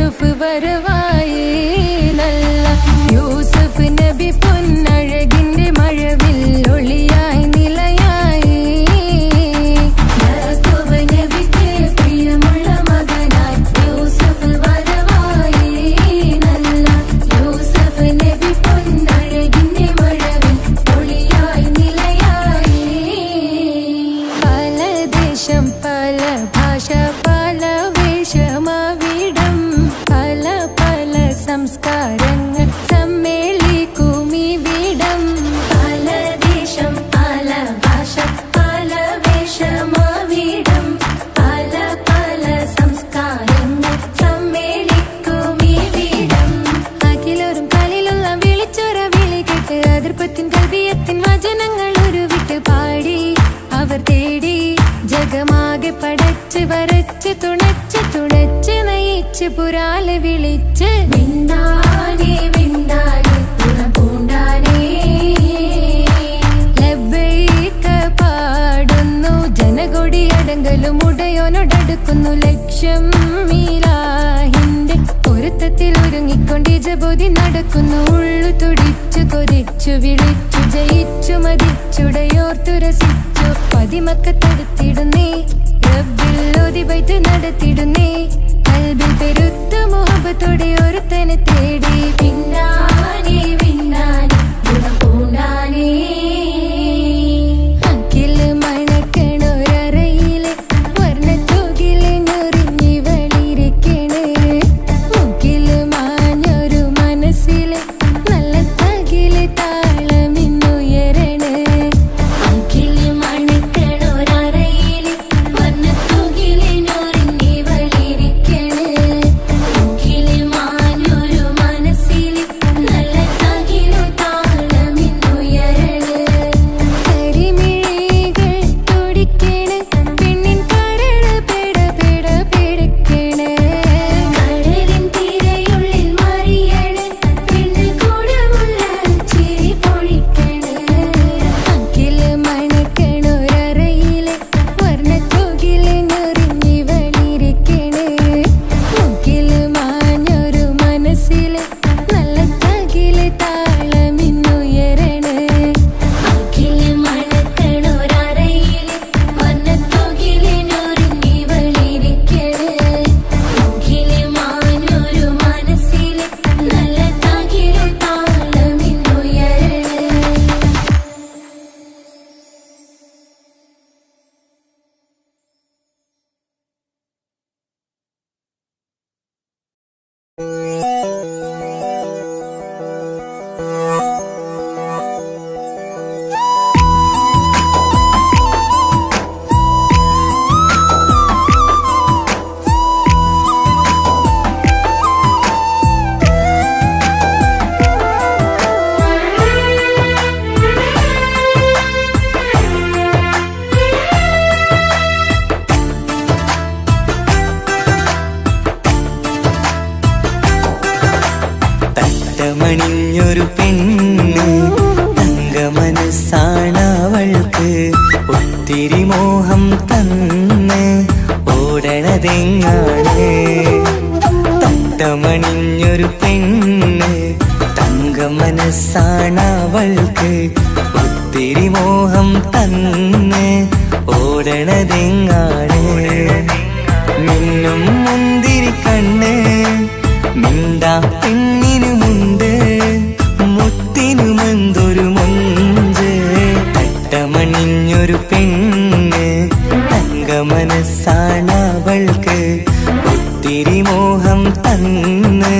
യൂസുഫ് വരവായി നല്ല യൂസുഫ് നബി പൊന്നഴകിന്റെ മഴവിൽ ഒളിയായി നിലയായി യാക്കൂബ് നബിക്ക് പ്രിയമുള്ള മകനായി യൂസുഫ് വരവായി നല്ല യൂസുഫ് നബി പൊന്നഴകിന്റെ മഴവിൽ ഒളിയായി നിലയായി പല ദേശം പല ഭാഷ പല വേഷമാവിടം പല പല സംസ്കാരങ്ങൾ സമ്മേളിക്കുമിവിടം പല ദേശം പല ഭാഷ പല വേഷമാവിടം പല പല സംസ്കാരങ്ങൾ സമ്മേളിക്കുമിവിടം അഖിലോരും കളിലുള്ള വിളിച്ചൊര വിളി കേട്ട് അതിർപ്പത്തിൻ കൽവിയത്തിൻ വചനങ്ങൾ ഉരുവിട്ട് പാടി അവർ തേടി ജഗമാകെ പടച്ച് വരച്ച് തുണച്ച് തുണച്ച് നയിച്ച് പുരാലെ വിളിച്ച് വിണ്ണാനേ വിണ്ണാനേ പൂണ്ടാനേ ലബ്ബൈക പാടുന്നു ജനകൊടി അടങ്കലും ഉടയോനോടടുക്കുന്നു ലക്ഷ്യം മീലാഹിന്റെ പൊരുത്തത്തിൽ ഒരുങ്ങിക്കൊണ്ട് ജബോധി നടക്കുന്നു ഉള്ളു തുടിച്ചു കൊതിച്ചു വിളിച്ചു ജയിച്ചു മതിച്ചുടയോർത്തു രസിച്ചു പതിമക്കത്തടുത്തിടുന്നേ റബ്ബിൽ ഓതി ബൈത്ത് നടത്തിടുന്നേ കൽബിൽ പെരുത്ത മുഹബത്തോടെ ഒരുത്തനെ തേടി പിന്നാനേ പിന്നാനേ പൂണ്ടാനേ അഖില് മണക്കണൊരറയില് വർണ്ണത്തൂകില് ഞൊറിഞ്ഞി വളിരിക്കണ് മുക്കില് മാഞ്ഞൊരു മനസ്സില് നല്ല തകില് താളമിന്നുയരണ അഖില് മണക്കണൊരറയില് വർണ്ണത്തൂകില് ഞൊറിഞ്ഞി വളിരിക്കണ് മുക്കില് മാഞ്ഞൊരു മനസ്സില് നല്ല തകില് താളമിന്നുയരണ കരിമിഴികൾ തുടിക്കണ് പെണ്ണിൻ കരള് പെട പെട പെടക്കണ് കടലിൻ തിരയുള്ളിൽ മറിയണ് പെണ്ണ് കൂടമുള്ള ചിരി പൊഴിക്കണ് അഖില് മണക്കണൊരറയില് വർണ്ണത്തൂകില് ഞൊറിഞ്ഞി വളിരിക്കണ് മുക്കില് മാഞ്ഞൊരു മനസ്സില് നല്ല തകില് താളമിന്നുയരണ അഖില് മണക്കണൊരറയില് വർണ്ണത്തൂകില് ഞൊറിഞ്ഞി വളിരിക്കണ് മുക്കില് മാഞ്ഞൊരു മനസ്സില് നല്ല തകില് താളമിന്നുയരണ തട്ടമണിഞ്ഞൊരു പെണ്ണ് തങ്ക മനസ്സാണവൾക്ക് ഒത്തിരി മോഹം തന്ന് ഓടണതെങ്ങാണ് തട്ടമണിഞ്ഞൊരു പെണ്ണ് തങ്ക മനസ്സാണവൾക്ക് ഒത്തിരി മോഹം തന്ന് ഓടണതെങ്ങാണ് മിന്നും മുന്തിരി കണ്ണ് മിണ്ടാ പെണ്ണിനുമുണ്ട് മുത്തിനുമെന്തൊരു മൊഞ്ച് തട്ടമണിഞ്ഞൊരു പെണ്ണ് തങ്ക മനസ്സാണവൾക്ക് ഒത്തിരി മോഹം തന്ന്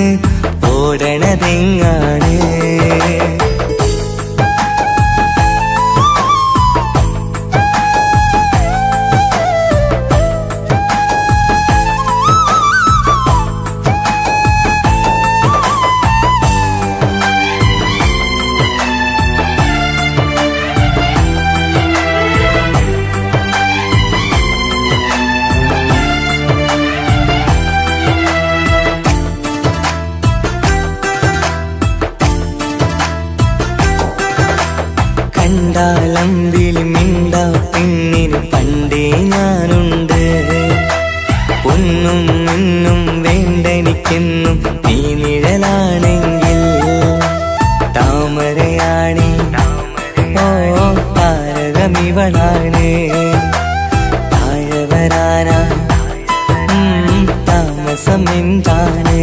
ഓടണതെങ്ങാണ് കണ്ടാലമ്പിൽ മിണ്ടാ പെണ്ണിന് പണ്ടേ ഞാനുണ്ട് പൊന്നും മിന്നും വേണ്ടെനിക്കെന്ന് എന്നും നീ നിഴലാണെങ്കിൽ താമരയാണി ഓ താരകമിവളാണ് താഴെ വരാനാ താമസം എന്താണ്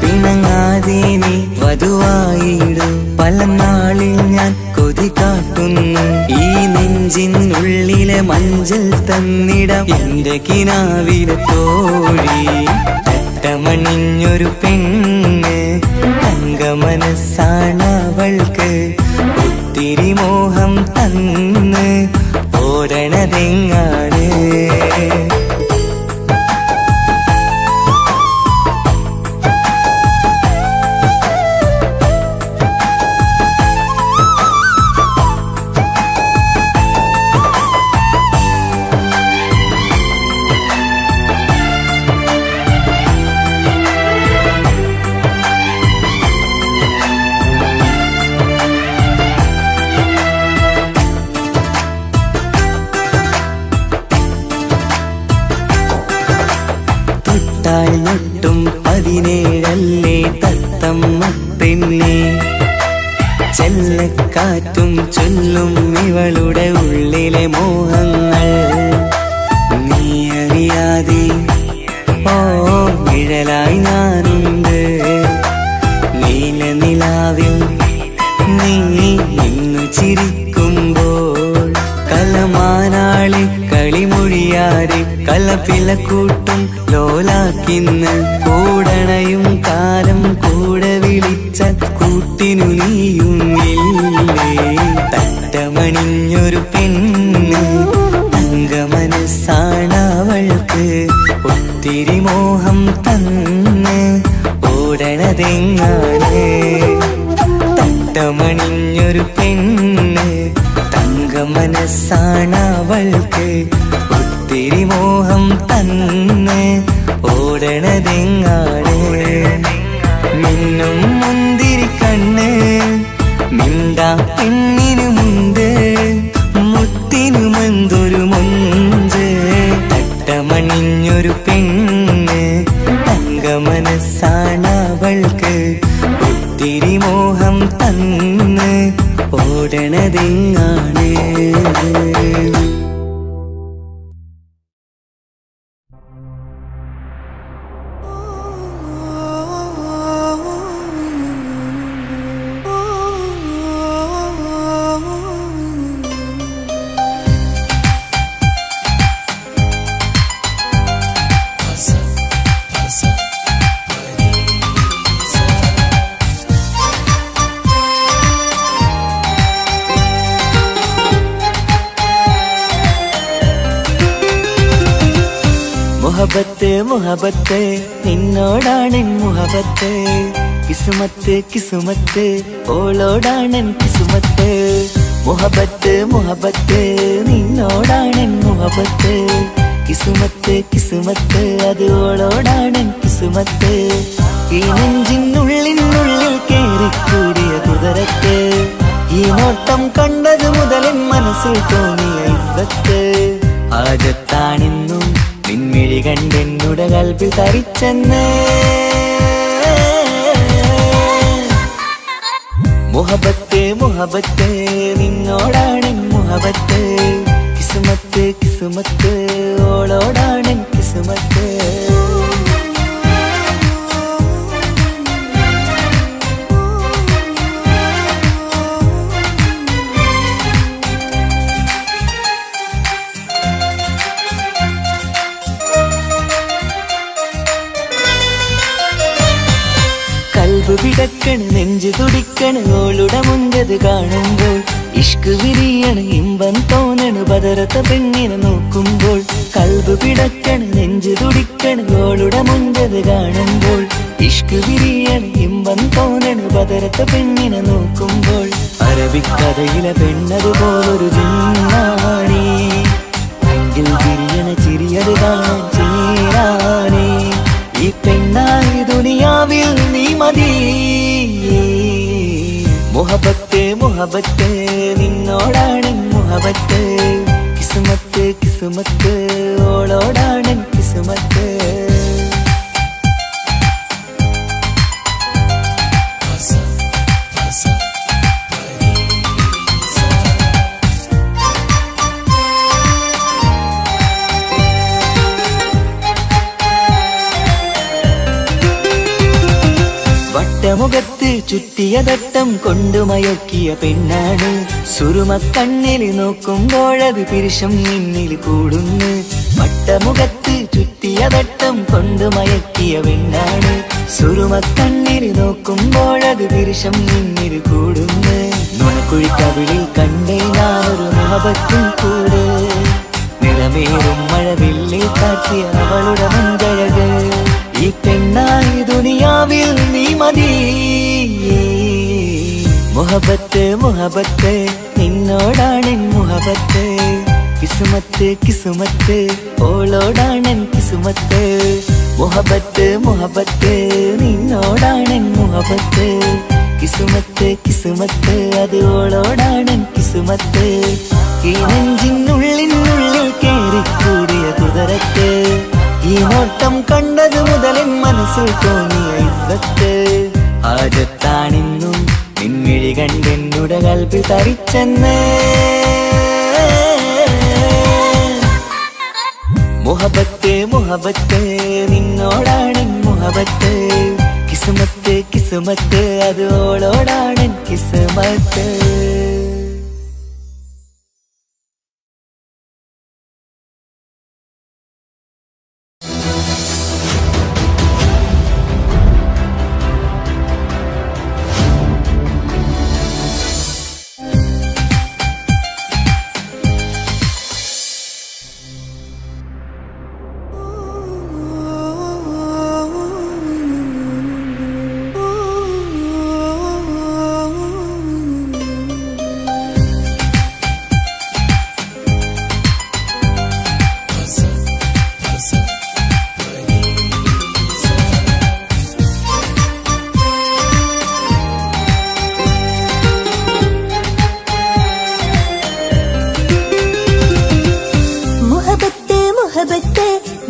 പിണങ്ങാതെ നീ വധുവായിടും പല നാളിൽ ഞാൻ കൊതി കാട്ടുന്നു ഈ നെഞ്ചിനുള്ളിലെ മഞ്ചൽ തന്നിടം എന്റെ കിനാവിലെ തോഴി തട്ടമണിഞ്ഞൊരു പെണ്ണ് തങ്ക മനസ്സാണവൾക്ക് ഒത്തിരി മോഹം തന്ന് ഓടണതെങ്ങാണ് ൊട്ടും 17 തത്തമ്മ പെണ്ണെ ചെല്ലക്കാറ്റും ചൊല്ലും ഇവളുടെ ഉള്ളിലെ മോഹങ്ങൾ നീ അറിയാതെ ഓ നിഴലായി ഞാനുണ്ട് നീല നിലാവിൽ നീ ഇന്നു ചിരിക്കുമ്പോൾ കലമാനാളി കളിമൊഴിയാതെ കലപ്പിലക്കൂട്ടും ലോലാക്കിന്ന് കൂടണയും കാലം കൂടെ വിളിച്ച കൂട്ടിനു നീയുമില്ലേ തട്ടമണിഞ്ഞൊരു പെണ്ണ് തങ്ക മനസ്സാണവൾക്ക് ഒത്തിരി മോഹം തന്ന് ഓടണതെങ്ങാണ് തട്ടമണിഞ്ഞൊരു പെണ്ണ് തങ്ക മനസ്സാണവൾക്ക് ഒത്തിരി മോഹം തന്ന് ഓടണതെങ്ങാണ് മിന്നും മുന്തിരി കണ്ണ് മിണ്ടാ പെണ്ണിനുമുണ്ട് മുത്തിനുമെന്തൊരു മൊഞ്ച് തട്ടമണിഞ്ഞൊരു പെണ്ണ് തങ്ക മനസ്സാണവൾക്ക് ഒത്തിരി മോഹം തന്ന് ഓടണതെങ്ങാണ് മുഹബത്ത് മുഹബത്ത് നിന്നോടാണെൻ മുഹബത്ത് കിസുമത്ത് കിസുമത്ത് ഓളോടാണെൻ കിസുമത്ത് മുഹബത്ത് മുഹബത്ത് നിന്നോടാണെൻ മുഹബത്ത് കിസുമത്ത് കിസുമത്ത് അത് ഓളോടാണെൻ കിസുമത്ത് ഈ നെഞ്ചിനുള്ളിനുള്ളിൽ കേറിക്കൂടിയ കുതിരത്ത് ഈ നോട്ടം കണ്ടത് മുതലൻ മനസ്സിൽ തോന്നിയ ഇസ്സത്ത് ആജത്താണെന്നും നിൻമിഴി കണ്ടെന്നുടെ കൽബിൽ തരിച്ചെന്ന് മുഹബത്ത് മുഹബത്ത് നിന്നോടാണെൻ മുഹബത്ത് കിസുമത്ത് കിസുമത്ത് ഓളോടാണെൻ കിസുമത്ത് പിടക്കണ് നെഞ്ചു തുടിക്കണ് ഓളുടെ മുഞ്ചത് കാണുമ്പോൾ ഇഷ്ക് വിരിയണ് ഇമ്പം തോന്നണ് ബദറത്ത പെണ്ണിനെ നോക്കുമ്പോൾ കൽബ് പിടക്കണ് നെഞ്ചു തുടിക്കണ് ഓളുടെ മുഞ്ചത് കാണുമ്പോൾ ഇഷ്ക് വിരിയണ് ഇമ്പം തോന്നണ് ബദറത്ത പെണ്ണിനെ നോക്കുമ്പോൾ അറബിക്കഥയിലെ പെണ്ണതുപോലൊരു ജിന്നാണി എങ്കിൽ വിരിയണ ചിരിയത് കാണാൻ ചേരാനേ ഈ പെണ്ണായി ദുനിയാവിൽ നീ മതി മുഹബത്ത് മുഹബത്ത് നിന്നോടാണ് മുഹബത്ത് കിസുമത്ത് കിസുമത്ത് ഓളോടാണ് കിസുമത്ത് വട്ടമുഖത്ത് ചുറ്റിയ തട്ടം കൊണ്ടു മയക്കിയ പെണ്ണാണ്. സുറുമക്കണ്ണിൽ നോക്കുമ്പോഴത് പിരിശം നിന്നിൽ കൂടുന്നു. വട്ടമുഖത്ത് ചുറ്റിയ തട്ടം കൊണ്ടു മയക്കിയ പെണ്ണാണ്. സുറുമക്കണ്ണിൽ നോക്കുമ്പോഴത് പിരിശം നിന്നിൽ കൂടുന്നു. നുണക്കുഴിക്കവിളിൽ കണ്ടേ ഞാനൊരു മുഹബത്തും കൂടെ. നിറമേറും മഴവില്ലിൽ കാറ്റിയ അവളുടെ മുൻകഴക്. ഈ പെണ്ണായി ദുനിയാവിൽ നീ മതി. മുഹബത്ത് മുഹബത്ത് നിന്നോടാണെൻ മുഹബത്ത്. കിസുമത്ത് കിസുമത്ത് ഓളോടാണെൻ കിസുമത്ത്. മുഹബത്ത് മുഹബത്ത് നിന്നോടാണെൻ മുഹബത്ത്. കിസുമത്ത് കിസുമത്ത് അത് ഓളോടാണെൻ കിസുമത്ത്. ഈ നെഞ്ചിനുള്ളിനുള്ളിൽ കേറിക്കൂടിയ കുതിരത്ത്. ഈ നോട്ടം കണ്ടത് മുതലൻ മനസ്സിൽ തോന്നിയ ഇസ്സത്ത്. ആജത്താണിന്നും നിൻമിഴി കണ്ടെന്നുടെ കൽബ് തരിച്ചെന്ന്. മുഹബത്ത് മുഹബത്ത് നിന്നോടാണെൻ മുഹബത്ത്. കിസുമത്ത് കിസുമത്ത് അത് ഓളോടാണെൻ കിസുമത്ത്.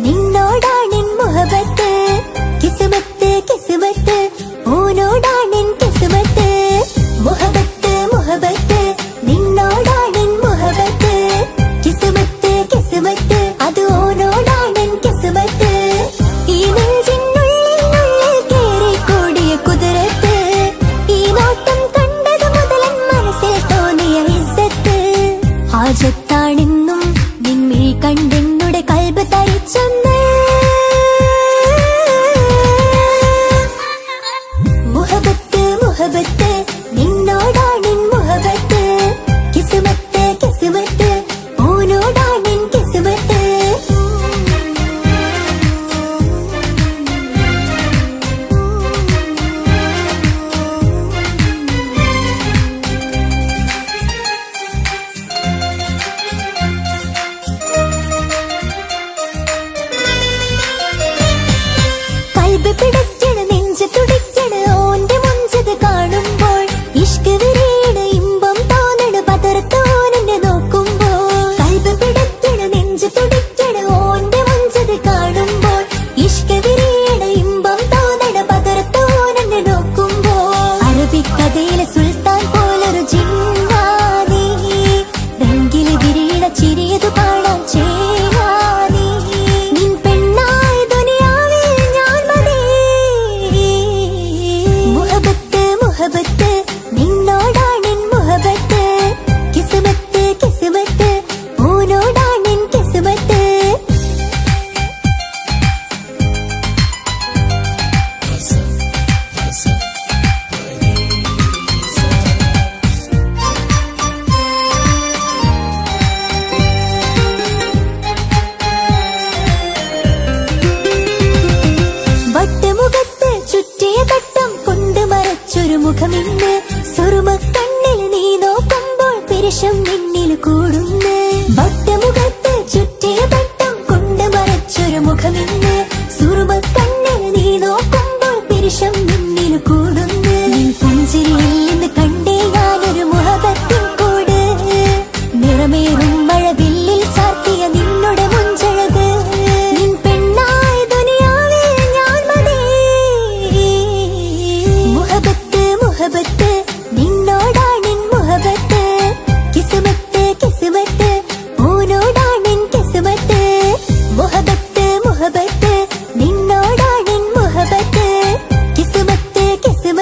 നിന്നോടാണെൻ മുഹബത്ത്. കിസ്മത്ത് കിസ്മത്ത് ഓനോടാണെൻ കിസ്മത്ത്. മുഹബത്ത് മുഹബത്ത് നിന്നോടാണെൻ മുഹബത്ത്. കിസ്മത്ത് കിസ്മത്ത് അത് ഓനോടാണെൻ കിസ്മത്ത്. ഈ നെഞ്ചിനുള്ളിൽ കേറിക്കൂടിയ കുതിരത്ത്. ഈ നോട്ടം കണ്ടത് മുതലൻ മനസ്സിൽ തോന്നിയ ഇസ്സത്ത്. ഹാജത്താണെന്നും നിൻമിഴി കണ്ടെന്നുടെ കൽബ് തരിച്ചെന്ന്. മുഹബത്ത് മുഹബത്ത് നിന്നോടാണെൻ മുഹബത്ത്. കിസ്മത്ത് കിസ്മത്ത് ഓനോടാണെൻ കിസ്മത്ത്. കൽബ് പിടിക്കണ് നെഞ്ച് തുടിക്കണ് ഓന്റെ മുഞ്ചത് കാണുമ്പോൾ. ഇഷ്ക് വിരിയണ് ഇമ്പം തോന്നണ് പതർത്തോനെ നോക്കുമ്പോൾ. കൽബ് പിടിക്കണ് നെഞ്ച് തുടിക്കണ് ഓന്റെ മുഞ്ചത് കാണുമ്പോൾ. ഇഷ്ക് വിരിയണ് ഇമ്പം തോന്നണ് പതർത്തോനെ നോക്കുമ്പോൾ. അറബിക്കഥയിലെ സുൽത്താൻ പോലൊരു ജിന്നാനി. രംഗില് വിരിയണ ചിരിയതു കാണാൻ ചേരാനി. നിൻ പെണ്ണായി ദുനിയാവിൽ ഞാൻ മതി. മുഹബത്ത് മുഹബത്ത് നിന്നോടാണെൻ മുഹബത്ത്. കിസ്മത്ത് കിസ്മത്ത് ഓനോടാണെൻ കിസ്മത്ത്. വട്ടമുഖത്ത് ചുറ്റിയ തട്ടം കൊണ്ട് മറച്ചൊരു മുഖമിന്ന്. സുറുമക്കണ്ണിൽ നീ നോക്കുമ്പോൾ പിരിശം നിന്നിൽ കൂടുന്നു. വട്ടമുഖത്ത് ചുറ്റിയ തട്ടം കൊണ്ട് മറച്ചൊരു മുഖമിന്ന്. സുറുമക്കണ്ണിൽ നീ നോക്കുമ്പോൾ പിരിശം നിന്നിൽ കൂടുന്നു. നിൻ പുഞ്ചിരിയിൽ നിന്ന് കണ്ടേ ഞാനൊരു മുഹബത്തിൻ കൂട്. നിറമേറും മഴവില്ലിൽ ചാർത്തിയ നിന്നുടെ മുഞ്ചഴക്. നിൻ പെണ്ണായി ദുനിയാവിൽ ഞാൻ മതി. മുഹബത്ത് മുഹബത്ത് നിന്നോടാണെൻ മുഹബത്ത്. കിസ്മത്ത് കിസ്മത്ത് ഓനോടാണെൻ കിസ്മത്ത്. മുഹബത്ത് മുഹബത്ത് നിന്നോടാണെൻ മുഹബത്ത്. കിസ്മത്ത് കിസ്മത്ത്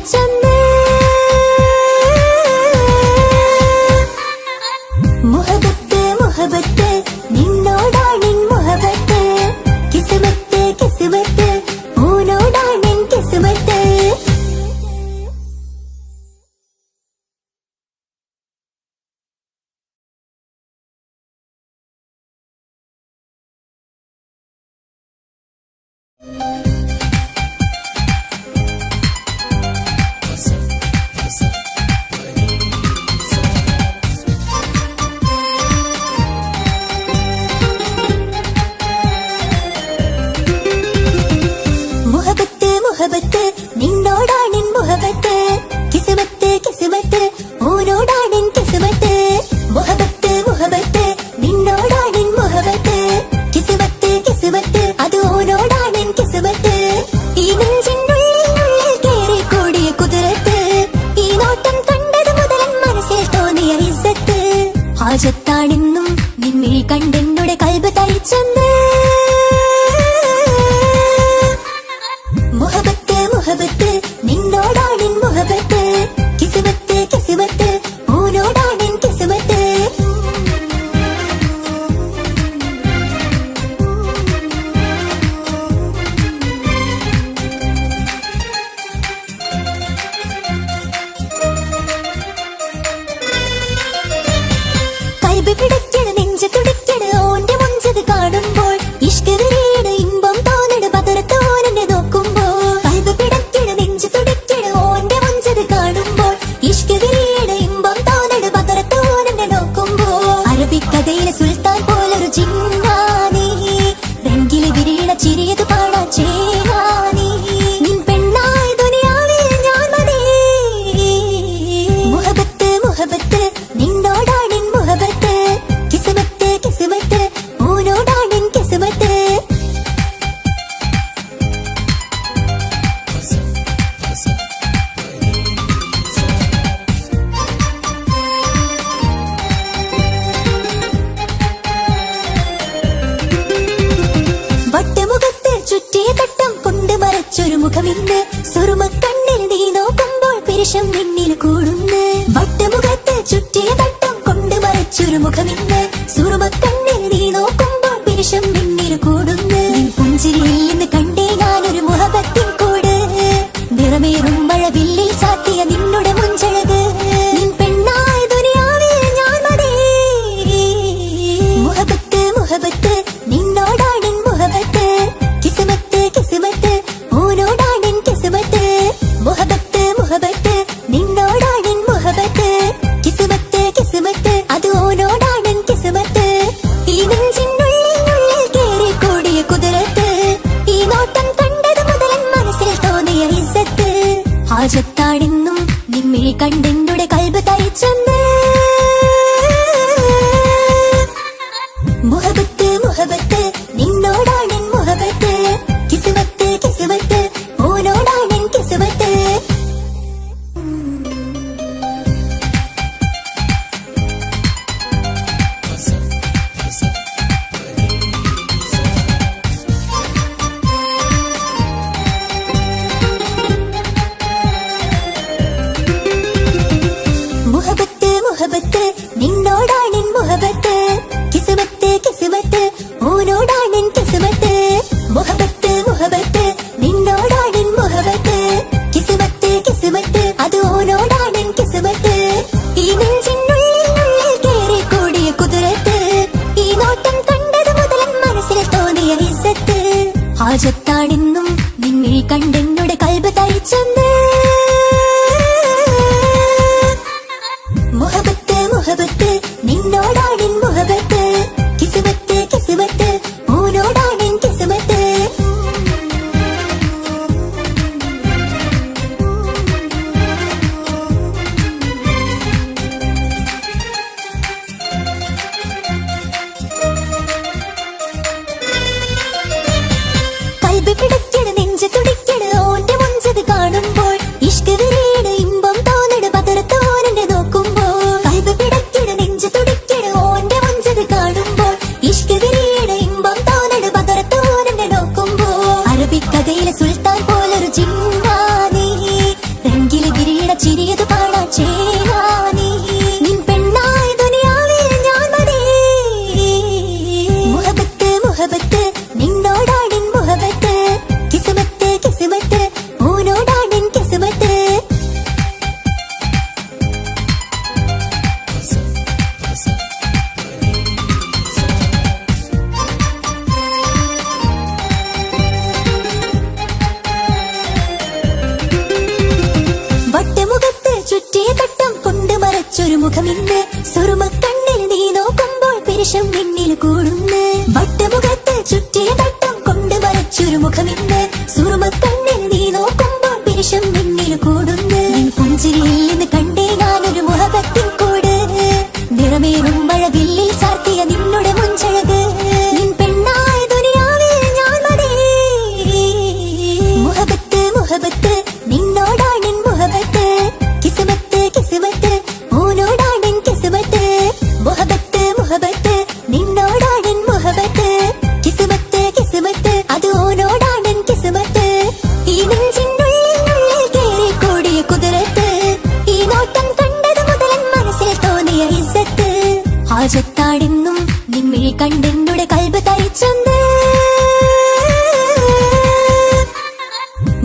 തരിച്ചെന്ന് മുഹബത്ത് മുഹബത്ത് നിന്നോടാണെൻ മുഹബത്ത് കിസ്മത്ത് കിസ്മത്ത് ഓനോടാണെൻ കിസ്മത്ത് മുഹബത്ത് മുഹബത്ത് നിന്നോടാണെൻ മുഹബത്ത് കിസ്മത്ത് കിസ്മത്ത് ഓനോടാണെൻ കിസ്മത്ത് മുഹബത്ത് മുഹബത്ത് നിന്നോടാണെൻ മുഹബത്ത് കിസ്മത്ത് കിസ്മത്ത് അത് ഓനോടാണെൻ കിസ്മത്ത് ഈ നെഞ്ചിനുള്ളിൽ കേറി കൂടിയ കുതിരത്ത് ഈ നോട്ടം കണ്ടത് മുതലൻ മനസ്സിൽ തോന്നിയ ഇസ്സത്ത് ഹാജത്താണെന്നും നിന്നിൽ കണ്ടെന്നുടെ കൽബ് തരിച്ചെന്ന് മുഹബത്ത് മുഹബത്ത് നിന്നോടാണെൻ മുഹബത്ത് കിസ്മത്ത് കിസ്മത്ത് ഓനോടാണെൻ കിസ്മത്ത് കൽബ് പിടിക്കണ നെഞ്ച് തുടിക്കണ ഓന്റെ മുഞ്ചത് കാണുമ്പോൾ ഇഷ്ക് വിരിയണ ഇമ്പം തോന്നണ പതറത്ത് ഓനെന്നെ നോക്കുമ്പോൾ കൽബ് പിടിക്കണ നെഞ്ച് തുടിക്കണ ഓന്റെ മുഞ്ചത് കാണുമ്പോൾ ഇഷ്ക് വിരിയണ ഇമ്പം തോന്നണ പതറത്ത് ഓനെന്നെ നോക്കുമ്പോൾ അറബിക്കഥയിലെ സുൽത്താൻ പോലൊരു ജിന്നാനി രംഗില് വിരിയണ ചിരിയത് പാടാൻ ചേരാനി നിൻ പെണ്ണായ ദുനിയാവിൽ ഞാൻ മതി മുഹബത്ത് മുഹബത്ത് നിന്നോടാണെൻ മുഹബത്ത് കിസ്മത്ത് കിസ്മത്ത് ഓനോടാണെൻ കിസ്മത്ത് വട്ടമുഖത്ത് ചുറ്റിയ തട്ടം കൊണ്ട് മറച്ചൊരു മുഖമിന്ന് സുറുമക്കണ്ണിൽ നീ നോക്കുമ്പോൾ പിരിശം നിന്നിൽ കൂടുന്ന് വട്ടമുഖത്ത് ചുറ്റിയ തട്ടം കൊണ്ട് മറച്ചൊരു മുഖമിന്ന് സുറുമക്കണ്ണിൽ നീ നോക്കുമ്പോൾ പിരിശം നിന്നിൽ കൂടുന്ന് നിൻ പുഞ്ചിരിയിൽ നിന്ന് കണ്ടേ ഞാനൊരു മുഹബത്തിൻ കൂട് നിറമേറും മഴവില്ലിൽ ചാത്തിയ നിന്നുടെ മുഞ്ചഴക് നിൻ പെണ്ണായ ദുനിയാവിൽ ഞാൻ മതി മുഹബത്ത് മുഹബത്ത് നിന്നോടാണെൻ മുഹബത്ത് കിസ്മത്ത് കിസ്മത്ത് ഓനോടാണെൻ കിസ്മത്ത് മുഹബത്ത് മുഹബത്ത് നിന്നോടാണെൻ മുഹബത്ത് കിസ്മത്ത് കിസ്മത്ത് അത് ഓനോടാണെൻ കിസ്മത്ത് ഈ നെഞ്ചിനുള്ളിൽ കേറി കൂടിയ കുതിരത്ത് ഈ നോട്ടം കണ്ടത് മുതലൻ മനസ്സിൽ തോന്നിയ ഇസ്സത്ത് ഹാജത്താണെന്നും നിമ്മിഴി കണ്ടെന്നുടെ കൽബ് തരിച്ചെന്ന് മുഹബത്ത് മുഹബത്ത് നിന്നോടാണെൻ മുഹബത്ത് കിസ്മത്ത് കിസ്മത്ത് ഓനോടാണെൻ കിസ്മത്ത് മുഖമിന്ന് സുറുമ കണ്ണിൽ നീ നോക്കുമ്പോൾ പിരിശം നിന്നിൽ കൂടുന്നു വട്ടമുഖത്ത് ചുറ്റിയ തട്ടം കൊണ്ട് വരച്ചൊരു മുഖമിന്ന് സുറുമ കണ്ണിൽ നീ നോക്കുമ്പോൾ പിരിശം നിന്നിൽ കൂടുന്നു പുഞ്ചിരിയിൽ നിന്ന് കണ്ടേ ഞാനൊരു മുഖത്തിൻ കൂട് നിറമേറും മഴവില്ലിൽ ചാർത്തിയ നിന്നുടെ മുഞ്ചഴക് നിൻ പെണ്ണായ ദുനിയാവിൽ ഞാൻ മതി മുഹബത്ത് മുഹബത്ത് നിന്നോടാണെൻ മുഹബത്ത് കിസ്മത്ത് കിസ്മത്ത് ഓനോടാണെൻ കിസ്മത്ത് മുഹബത്ത് മുഹബത്ത് നിന്നോടാണെൻ മുഹബത്ത് കിസ്മത്ത് കിസ്മത്ത് അത് ഓനോടാണെൻ കിസ്മത്ത് ഈ നെഞ്ചിനുള്ളിൽ കേറി കൂടിയ കുതിരത്ത് ഈ നോട്ടം കണ്ടത് മുതലൻ മനസ്സിൽ തോന്നിയ ഇസ്സത്ത് ഹാജത്താടെന്നും നിൻമിഴി കണ്ടെന്നുടെ കൽബ് തരിച്ചെന്ന്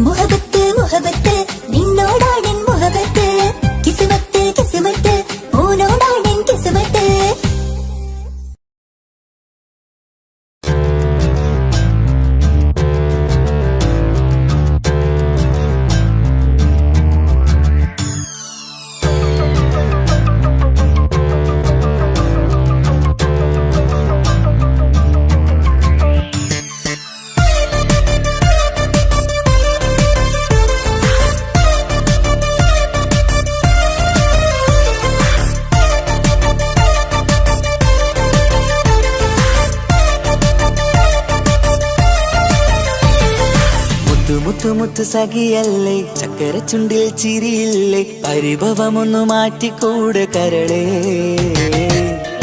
മുഹബത്ത് മുഹബത്ത് നിന്നോടാണെൻ മുഹബത്ത് കിസ്മത്ത് കിസ്മത്ത് ഓനോടാണെൻ കിസ്മത്ത് മുത്തുമുത്ത് സഖിയല്ലേ ചക്കര ചുണ്ടിൽ ചിരിയില്ലേ പരിഭവമൊന്നു മാറ്റിക്കൂടെ കരളേ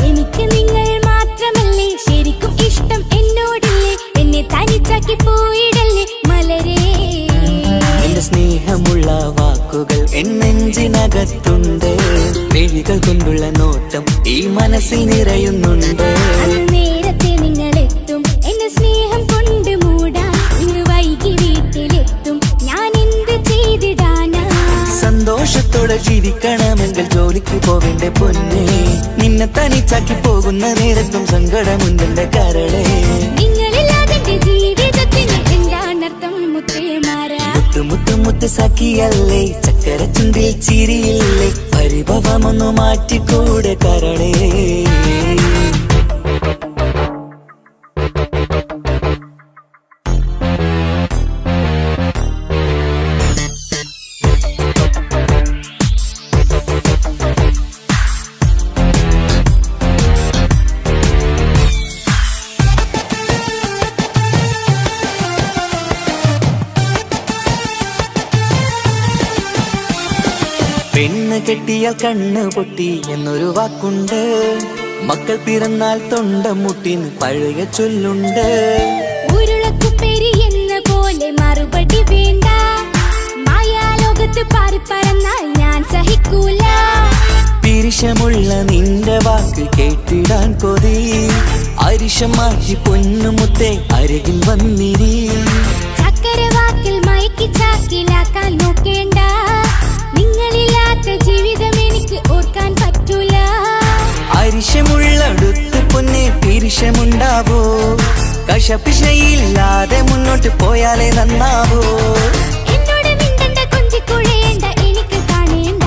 എനിക്ക് നിങ്ങൾ മാത്രമല്ലേ ശരിക്കും ഇഷ്ടം എന്നോടില്ലേ എന്നെ തനിച്ചാക്കി പോയിടല്ലേ മലരേ എന്റെ സ്നേഹമുള്ള വാക്കുകൾ എന്നെഞ്ചിനകത്തുണ്ട് മിഴികൾ കൊണ്ടുള്ള നോട്ടം ഈ മനസ്സിൽ നിറയുന്നുണ്ട് അന്ന് നേരത്തെ നിങ്ങളെത്തും എന്നെ സ്നേഹം കൊണ്ട് മൂടാൻ ഇന്ന് വൈകി വീട്ടിലെത്തും ഞാൻ എന്ത് ചെയ്തിടാനാ സന്തോഷത്തോടെ ജീവിക്കണമെങ്കിൽ ജോലിക്ക് പോവേണ്ട പൊന്നേ നിന്നെ തനിച്ചാക്കി പോകുന്ന നേരത്തും സങ്കടമുണ്ടെന്റെ കരളേ നിങ്ങളില്ലാതെ ജീവിതത്തിന് എന്താണർത്ഥം മുത്തേമാരാ മുത്ത് സഖിയല്ലേ ചക്കര ചുണ്ടിൽ ചിരിയില്ലേ പരിഭവമൊന്നു മാറ്റിക്കൂടെ കരളേ പെണ്ണ് കെട്ടിയാൽ കണ്ണ് പൊട്ടി എന്നൊരു വാക്കുണ്ട് മക്കൾ പിറന്നാൽ തൊണ്ടം മുട്ടിന് പഴയ ചൊല്ലുണ്ട് ഉരുളക്കുപ്പേരി എന്ന പോലെ മറുപടി വേണ്ട മായാലോകത്ത് പാറിപ്പറന്നാൽ ഞാൻ സഹിക്കൂല പിരിശമുള്ള നിന്റെ വാക്ക് കേട്ടിടാൻ കൊതി അരിശം മാറ്റി പൊന്നുമുത്തേ അരികിൽ വന്നിരി ചക്കരവാക്കിൽ മയക്കി ചാക്കിലാക്കാൻ നോക്കേണ്ട നിങ്ങളില്ലാത്ത ജീവിതം എനിക്ക് ഓർക്കാൻ പറ്റൂല അരിശമുള്ളടുത്ത് പൊന്നെ പിരിശമുണ്ടാവോ കശപിശയില്ലാതെ മുന്നോട്ട് പോയാലേ നന്നാവോ എന്നോട് മിണ്ടണ്ട കൊഞ്ചിക്കുഴയേണ്ട എനിക്ക് കാണേണ്ട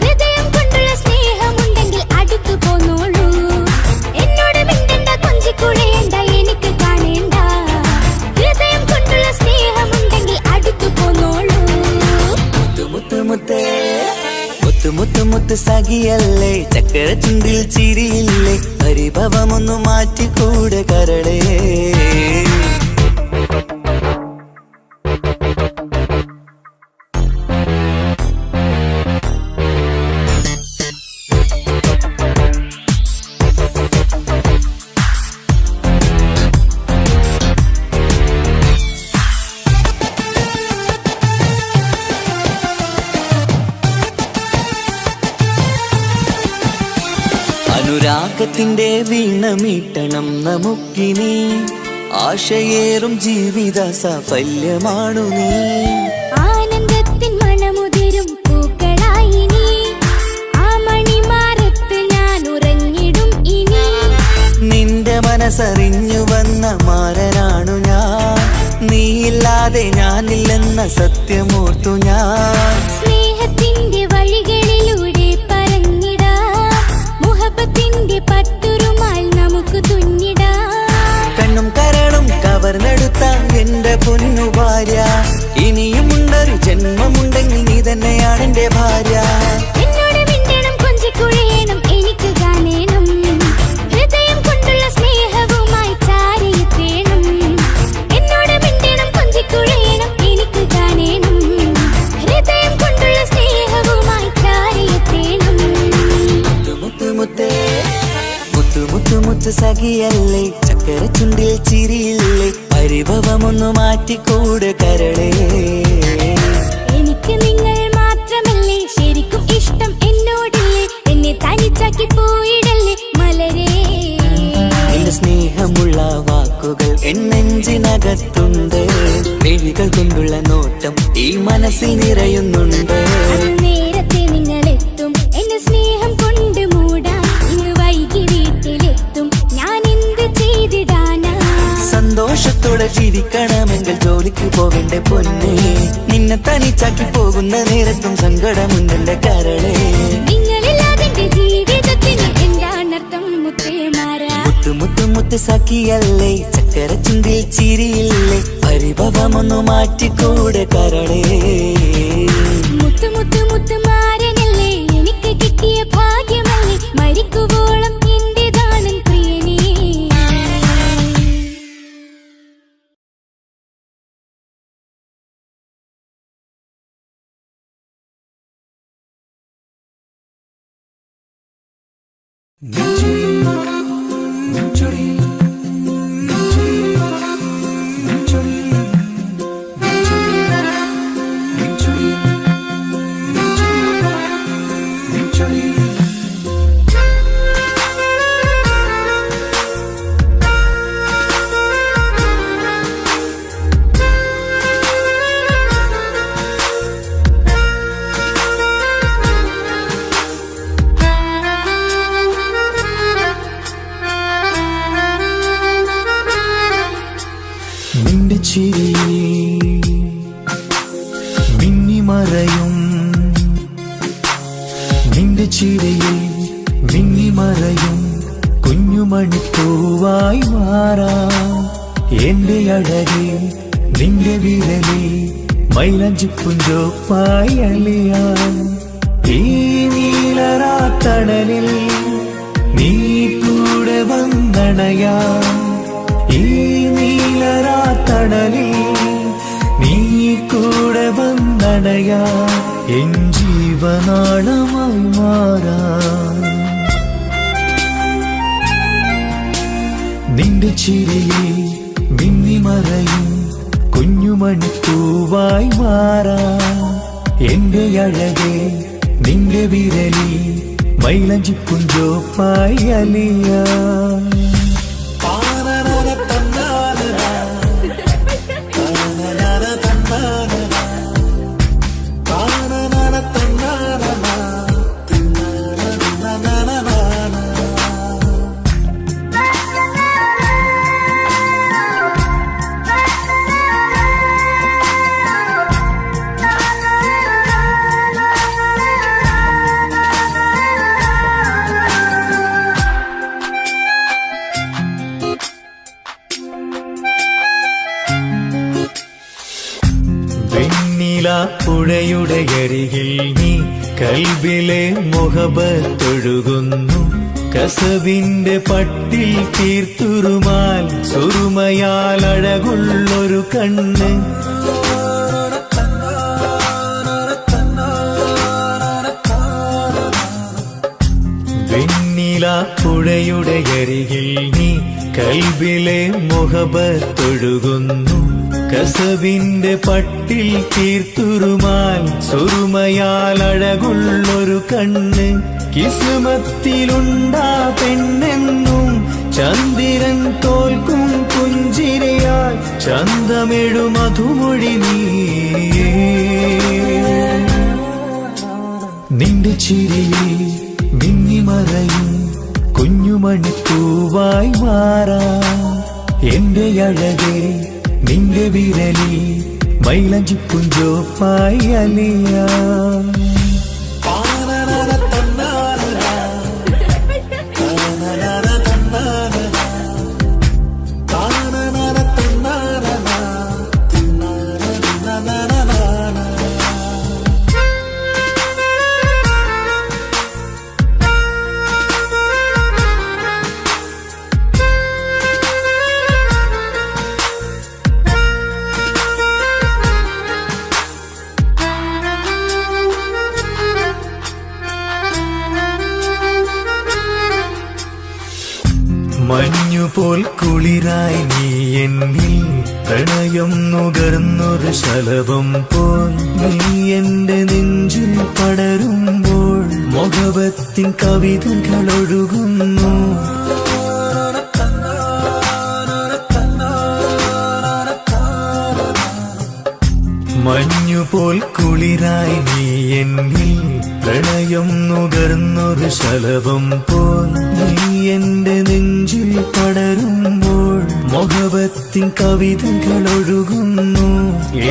ഹൃദയം കൊണ്ടുള്ള സ്നേഹമുണ്ടെങ്കിൽ അടുത്തു പോന്നോളൂ എന്നോട് മിണ്ടണ്ട കൊഞ്ചിക്കുഴയേണ്ട എനിക്ക് കാണേണ്ട ഹൃദയം കൊണ്ടുള്ള സ്നേഹമുണ്ടെങ്കിൽ അടുത്തു പോന്നോളൂ മുത്ത് സഖിയല്ലേ ചക്കര ചുണ്ടിൽ ചിരിയില്ലേ പരിഭവമൊന്നു മാറ്റിക്കൂടെ കരളേ അനുരാഗത്തിന്റെ വീണമീട്ടണം നമുക്കിനി ആശയേറും ജീവിത സാഫല്യമാണു നീ ആനന്ദത്തിൻ മണമുതിരും പൂക്കളായി നീ ആ മണിമാറത്ത് ഞാൻ ഉറങ്ങിടും ഇനി നിന്റെ മനസ്സറിഞ്ഞു വന്ന മാരനാണു ഞാൻ നീയില്ലാതെ ഞാനില്ലെന്ന സത്യമോർത്തു ഞാൻ സ്നേഹത്തിന്റെ വഴികളിലൂടെ പറഞ്ഞിടാ ജന്മമുണ്ടെങ്കിൽ നീ തന്നെയാണ് എന്റെ ഭാര്യ. എന്നോട് മിണ്ടണം കൊഞ്ചിക്കുഴയണം എനിക്ക് കാണണം ഹൃദയം കൊണ്ടുള്ള സ്നേഹവുമായി ചാരിയെത്തേണം. എന്നോട് മിണ്ടണം കൊഞ്ചിക്കുഴയണം എനിക്ക് കാണണം ഹൃദയം കൊണ്ടുള്ള സ്നേഹവുമായി ചാരിയെത്തേണം. മുത്ത് മുത്ത് മുത്ത് മുത്ത് മുത്ത് സഖിയല്ലേ, ചക്കര ചുണ്ടിൽ ചിരിയില്ലേ, പരിഭവമൊന്നു മാറ്റിക്കൂട് കരളേ. എനിക്ക് നിങ്ങൾ മാത്രമല്ലേ ശരിക്കും ഇഷ്ടം എന്നോടില്ലേ, എന്നെ തനിച്ചാക്കി പോയിടല്ലേ മലരേ. നിന്റെ സ്നേഹമുള്ള വാക്കുകൾ എന്നെഞ്ചിനകത്തുണ്ട്, മിഴികൾ കൊണ്ടുള്ള നോട്ടം ഈ മനസ്സിൽ നിറയുന്നുണ്ട്. അന്ന് നേരത്തെ നിങ്ങളെത്തും എന്നെ സ്നേഹം കൊണ്ട് മൂടാൻ, ഇന്ന് വൈകി വീട്ടിലെത്തും ഞാൻ എന്ത് ചെയ്തിടാനാ. സന്തോഷത്തോടെ ജീവിക്കണമെങ്കിൽ ജോലിക്ക് പോകണ്ടേ പൊന്നേ, നിന്നെ തനിച്ചാക്കി പോകുന്ന നേരത്തും സങ്കടമുണ്ടെന്റെ കരളേ. നിങ്ങളില്ലാതെ എന്റെ ജീവിതത്തിന് എന്താണർത്ഥം മുത്തേമാരാ. മുത്ത് മുത്ത് മുത്ത് സഖിയല്ലേ, ചക്കര ചുണ്ടിൽ ചിരിയില്ലേ, പരിഭവമൊന്നു മാറ്റിക്കൂടെ കരളേ. മുത്ത് മുത്ത് മുത്ത് മാരനല്ലേ എനിക്ക് കിട്ടിയ ഭാഗ്യമല്ലേ, മരിക്കുവോളം എന്റേതാണൻ പ്രിയനേ. നിന്റെ ചിരിയിൽ മിന്നിമറയും, നിന്റെ ചിരിയിൽ മിന്നിമറയും കുഞ്ഞുമണിപ്പൂവായി മാറാം. എന്റെ അഴകി നിന്റെ വിരലി മൈലഞ്ചിപ്പുഞ്ചോപ്പായി അലിയാൻ. ഈ നീലരാത്തണലിൽ നീ കൂടെ വന്നണയാൻ. ഈ നീലരാത്തണലിൽ നീ കൂടെ വന്നണയാ, എൻ ജീവനാളമായി മാറാൻ. നിന്റെ ചിരിയിൽ മിന്നിമറയും കുഞ്ഞുമണിപ്പൂവായി മാറാൻ. എന്റെ അഴകെ നിന്റെ വിരലി മൈലഞ്ചിപ്പുഞ്ചോപ്പായി അലിയാൻ. പുഴയുടെ അരികിൽ നീ കൽബിലെ മുഹബത്തൊഴുകുന്നു. കസവിന്റെ പട്ടിൽ തീർത്തുറുമാൽ സുറുമയാൽ അഴകുള്ളൊരു കണ്ണ്. വെണ്ണില പുഴയുടെ അരികിൽ നീ കൽബിലെ മുഹബത്തൊഴുകുന്നു. കസവിന്റെ പട്ടിൽ തീർത്തുറുമാൽ സുറുമയാൽ അഴകുള്ളൊരു കണ്ണ്. കിസ്മത്തിലുണ്ടാ പെണ്ണെന്നും ചന്ദ്രൻ തോൽക്കും പുഞ്ചിരിയാൽ ചന്തമെഴു മധുമൊഴി നീയേ. നിന്റെ ചിരിയിൽ മിന്നിമറയും കുഞ്ഞുമണിപ്പൂവായി മാറാം. എന്റെ അഴകെ നിന്റെ വിരലി മൈലഞ്ചിപ്പുഞ്ചോപ്പായി അലിയാൻ. പോൽ കുളിരായി നീ എന്നിൽ പ്രണയം നുകർന്നൊരു ശലഭം പോൽ നീ എന്റെ നെഞ്ചിൽ പടരുമ്പോൾ മുഖവത്തിൻ കവിതകൾ ഒഴുകുന്നു. മഞ്ഞുപോൽ കുളിരായി നീ എന്നിൽ പ്രണയം നുകർന്നൊരു ശലഭം പോൽ നീ എന്റെ നെഞ്ചിൽ പടരുമ്പോൾ മുഖവത്തിൻ കവിതകൾ ഒഴുകുന്നു.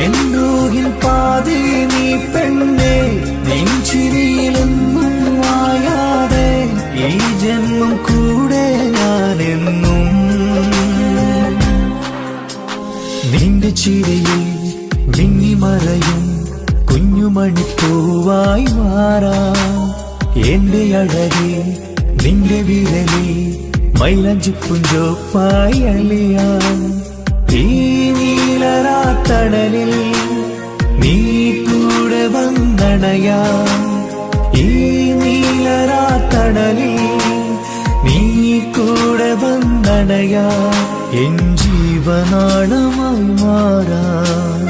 എന്നൂഹിൻ പാതേ നീ പെണ്ണേ, നെഞ്ചിരിയിലെന്നും മായാതെ ഈ ജന്മം കൂടെ ഞാനെന്നും. നിന്റെ ചിരിയിൽ മിന്നിമറയും കുഞ്ഞുമണിപ്പൂവായി മാറാം. എന്റെ അഴകെ നിന്റെ വിരലി മൈലഞ്ചിപ്പുഞ്ചോപ്പായി അലിയാം. ഈ നീലരാത്തണലിൽ നീ കൂടെ വന്നണയാം. ഈ നീലരാത്തണലിൽ നീ കൂടെ വന്നണയാം. എൻ ജീവനാളമായി മാറാം.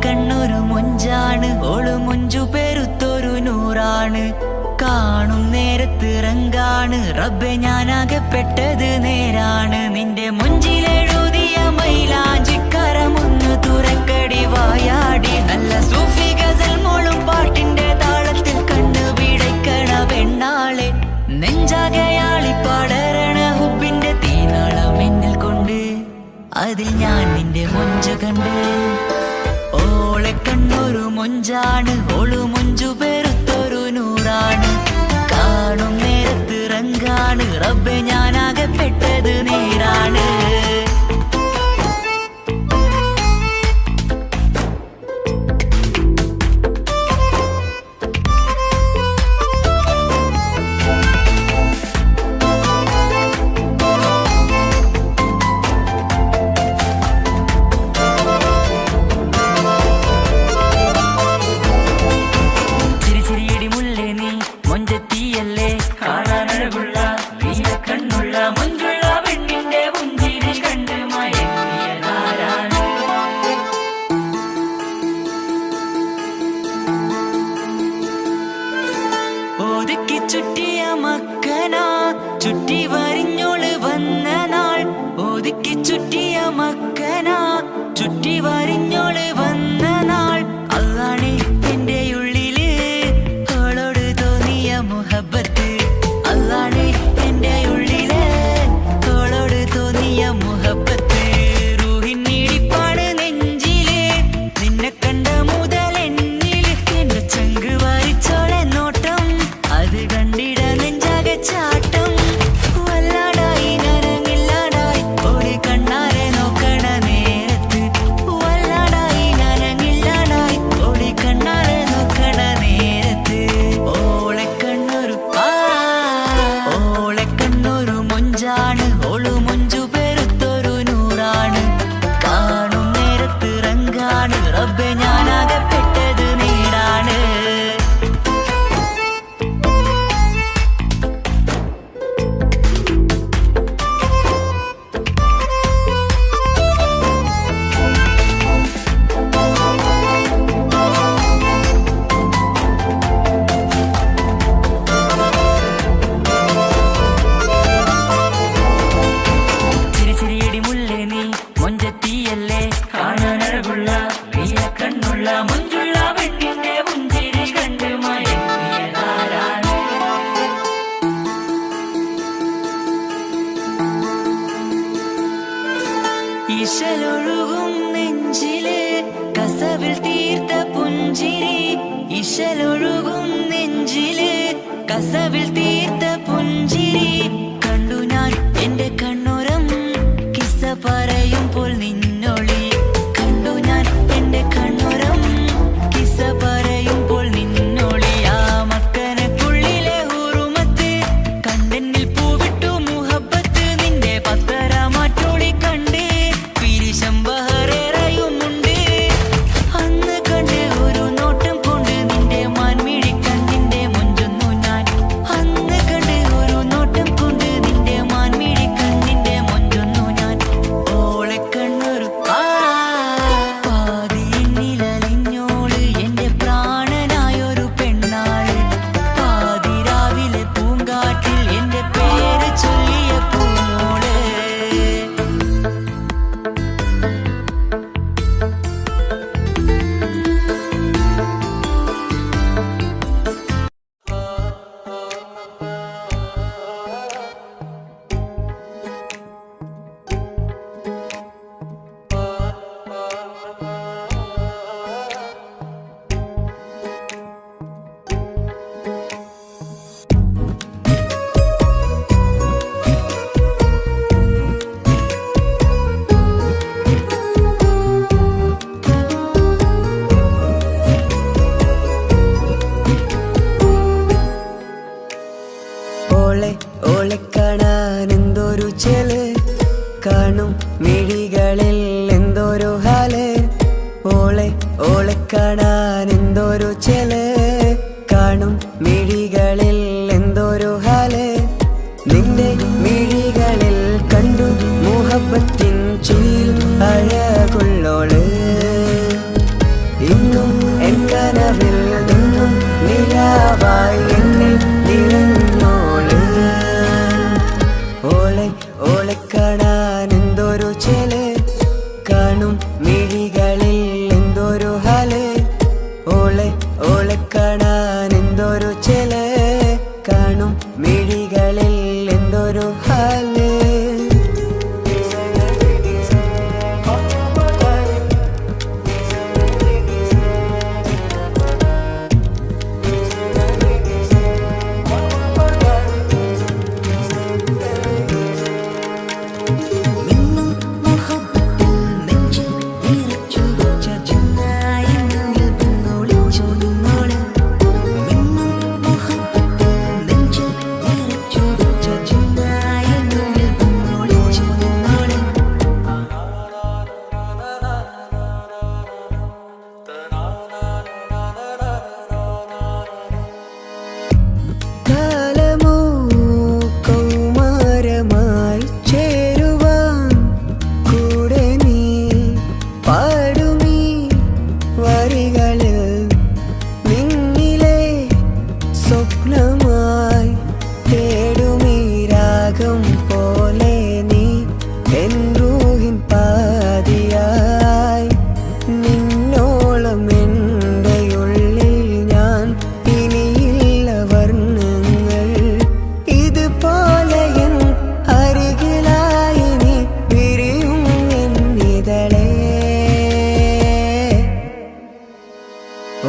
ഓളക്കണ്ണൊരു മൊഞ്ചാണ് ഓള് മൊഞ്ചു പെരുത്തൊരു നൂറാണ് കാണും നേരത്ത് റങ്കാണ് റബ്ബെ ഞാനാകപ്പെട്ടത് നേരാണ് നിന്റെ മുഞ്ചിലെഴുതിയ മൈലാഞ്ചിക്കരമൊന്ന് തുറക്കടി വായാടി നല്ല സൂഫി ഗസൽ മോളും പാട്ടിന്റെ താളത്തിൽ കണ്ണു പിടയ്ക്കണ പെണ്ണാളെ നെഞ്ചാകയാളി പടരണ ഹുബിന്റെ തീനാളം എന്നിൽ കൊണ്ട് അതിൽ ഞാൻ നിന്റെ മൊഞ്ചു കണ്ട് ഓളെ കണ്ണൊരു മൊഞ്ചാണ് ഓളു മൊഞ്ചു പെരുത്തൊരു നൂറാണ് കാണും നേരത്ത് റങ്കാണ് റബ്ബെ ഞാനാകപ്പെട്ടത് നേരാണ് ചുറ്റിയ മക്കന ചുറ്റി വരിഞ്ഞോള് വന്ന നാൾ ഒതുക്കി ചുറ്റിയ മക്കന ചുറ്റി വരിഞ്ഞോള് വന്ന നാൾ അതാണ് എന്റെ ഉള്ളില് അവളോട് തോന്നിയ മുഹബത്ത് അതാണ് എന്റെ ഉള്ളില് അവളോട് തോന്നിയ മുഹബത്ത് റൂഹിന്നിടിപ്പാണ് നെഞ്ചില് നിന്നെ കണ്ട മുതൽ എന്നില് എന്റെ ചങ്ക് വാരിച്ചോളെ നോട്ടം അത് കണ്ടിട നെഞ്ചാകെ ചാട്ടം വല്ലാടായി നനങ്ങില്ലാടായി ഓടി കണ്ണാരെ നോക്കണ നേരത്ത് വല്ലാടായി നനങ്ങില്ലാടായി ഓടി കണ്ണാരെ നോക്കണ നേരത്ത് ഓളെ കണ്ണൊരു മൊഞ്ചാണ് ഓളു മൊഞ്ചു പെരുത്തൊരു നൂറാണ് കാണും നേരത്ത് റങ്കാണ് റബ്ബെ ഞാനാകപ്പെട്ടത് നേരാണ് ഇശലൊഴുകും നെഞ്ചിലെ കസവിൽ തീർത്ത പുഞ്ചിരി ഇശലൊഴുകും നെഞ്ചിലെ കസവിൽ തീർത്ത പുഞ്ചിരി കണ്ടു ഞാൻ എന്റെ കണ്ണുരം കിസ്സ പറയുമ്പോൾ നിന്നൊളി കണ്ടു ഞാൻ എന്റെ കണ്ണുരം കിസ്സ പറയുമ്പോൾ നിന്നൊളി ആ മക്കനക്കുള്ളിലെ ഹുറുമത്ത് കണ്ടെന്നിൽ പൂവിട്ടു മുഹബത്ത് നിന്റെ പത്തര മാറ്റോളി കണ്ട് ശമ്പഹറേറയുമുണ്ട് അന്ന് കണ്ട് ഒരു നോട്ടം കൊണ്ട് നിന്റെ മാൻമിഴി കണ്ണിന്റെ മൊഞ്ചൊന്നു ഞാൻ അന്ന് കണ്ട് ഒരു നോട്ടം കൊണ്ട് നിന്റെ മാൻമിഴി കണ്ണിന്റെ മൊഞ്ചൊന്നു ഞാൻ ഓളെ കണ്ണൊരു പാതി എന്നിലലിഞ്ഞോള് എന്റെ പ്രാണനായൊരു പെണ്ണാള് പാതി രാവിലെ പൂങ്കാട്ടിൽ എന്റെ പേര് ചൊല്ലിയ പൂമോള് ഓളെ കാണാൻ എന്തൊരു ചെല് കാണും മിഴികളിൽ എന്തൊരു ഹാല് ഓളെ കാണാൻ എന്തൊരു ചെല് കാണും മിഴികളിൽ എന്തൊരു ഹാല് നിന്റെ മിഴികളിൽ കണ്ടു മുഹബത്തിൻ ചുയിൽ അഴകുള്ളോള് നിലാവായി എന്നിൽ നിറഞ്ഞോള്. ഓളെ ഓളെ കാണാൻ എന്തൊരു ചെല്, കാണും മിഴികളിൽ എന്തൊരു ഹാല്. ഓളെ ഓളെ കാണാൻ എന്തൊരു ചെല്, കാണും മിഴികളിൽ എന്തൊരു ഹാല്.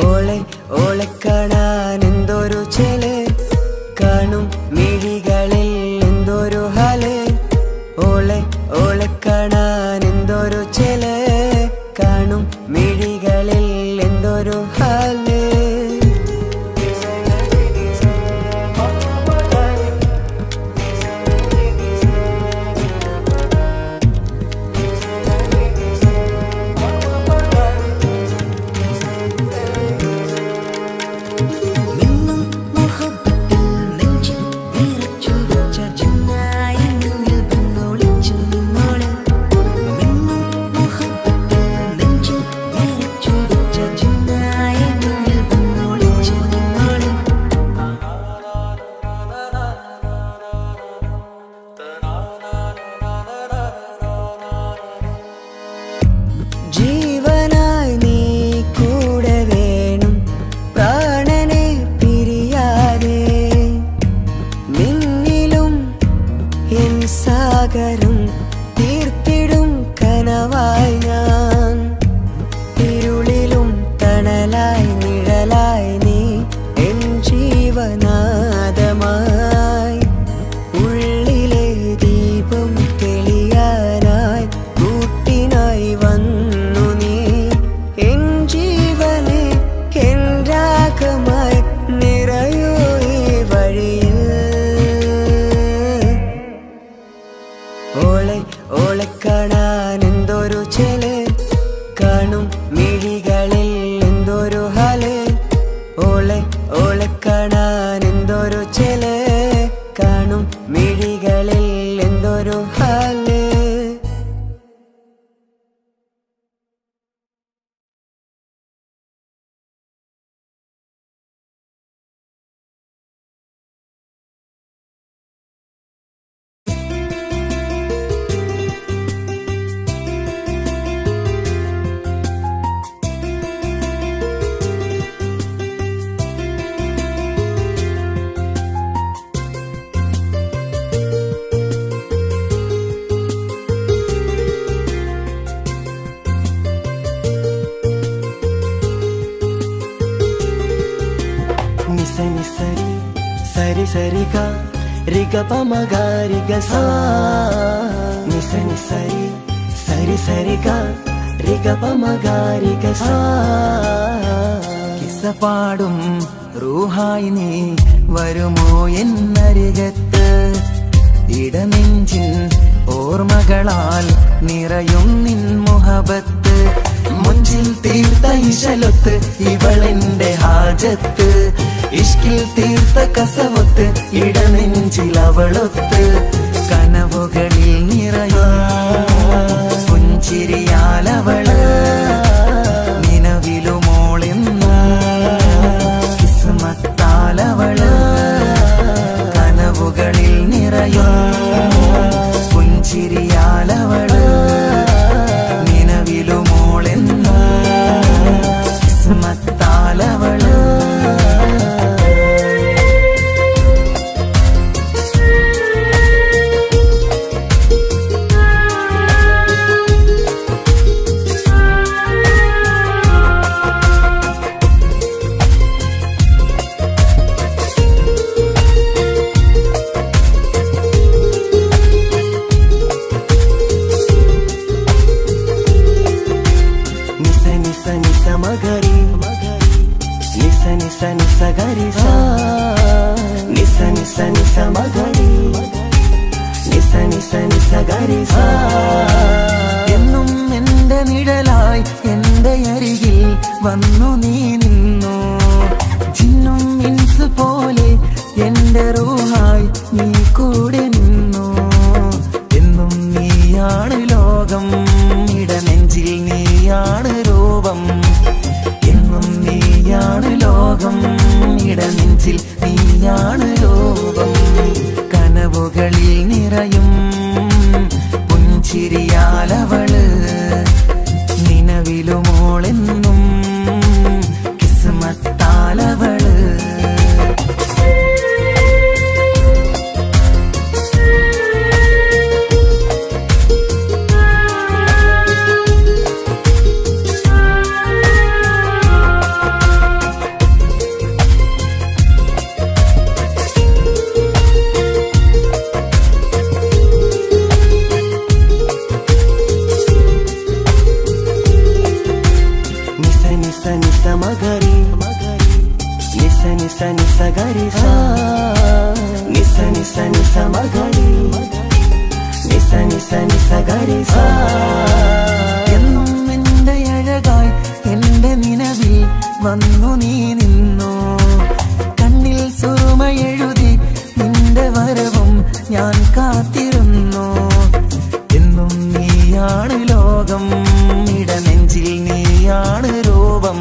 ഓളെ ഓളെ കാണാൻ എന്തൊരു ചെല്, കാണും മിഴികളിൽ എന്തൊരു ഹാല്. ഓളെ ഓളെ കാണാൻ എന്തൊരു ചെല്, കാണും മിഴികളിൽ എന്തൊരു ഹാല്. ജീവനായി നീ കൂടെ വേണം, പ്രാണനെ പിരിയാതെ. നിന്നിലും എൻ സാഗരം തീർത്തിടും കനവായി ഞാൻ. ഇരുളിലും തണലായി നിഴലായി നീ എൻ ജീവനാദമായി. ഉള്ളിലെ ദീപം തെളിയാനായി കൂട്ടിനായി വന്നു നീ. എൻ ജീവനെ എൻ രാഗമായി നിറയൂ ഈ വഴിയിൽ. ഓളെ ഓളെ കാണാൻ എന്തൊരു ചെല്, കാണും മിഴികളിൽ എന്തൊരു ഹാല്. ഓളെ ഓളെ കാണാൻ എന്തൊരു ചെല്, കാണും മിഴികളിൽ എന്തൊരു ഹാല്. నిసని సరి సరి సరిగా రిగ పమగారిగ సా. నిసని సరి సరి సరిగా రిగ పమగారిగ సా. കിസ്സപാടും റൂഹായി നീ വരുമോ എന്നരികത്ത്. ഇടനെഞ്ചിൻ ഓർമ്മകളാൽ നിറയും നിൻ മുഹബത്ത്. മുഞ്ചിൽ തീർത്ത ഇശലൊത്ത് ഇവളെന്റെ ഹാജത്ത്. ഇഷ്കിൽ തീർത്ത കസവത്ത് ഇടനെഞ്ചിൽ അവളൊത്ത്. കനവുകളിൽ നിറയും പുഞ്ചിരിയാലവള് നിലവിലുമോളെന്ന കിസ്മത്താ മഗരി നിസ നിസ നിസ ഗരി സ നിസ നിസ നിസ മഗരി നിസ നിസ നിസ ഗരി സ എന്നും എന്റെ നിഴലായി എന്റെ അരികിൽ വന്നു നീ നിന്നു ജിന്നും ഇൻസ് പോലെ എന്റെ റൂഹായി നീ കൂടെ നിന്നു എന്നും നീയാണ് ലോകം ഇടനെഞ്ചിൽ നീയാണ് രൂപം എന്നും നീയാണ് ലോകം ഇടനെഞ്ചിൽ നീയാണ് രൂപം കനവുകളിൽ നിറയും പുഞ്ചിരിയാലവള് നിലവിലുമോളെന്നും കിസ്മത്താലവള് മഗരി നിസ നിസ നിസ ഗരി സ നിസ നിസ നിസ മഗരി നിസ നിസ നിസ ഗരി സ എന്നും എന്റെ അഴകായി എന്റെ നിലവിൽ വന്നു നീ നിന്നു കണ്ണിൽ സുറുമയെഴുതി നിന്റെ വരവും ഞാൻ കാത്തിരുന്നു എന്നും നീയാണ് ലോകം ഇടനെഞ്ചിൽ നീയാണ് രൂപം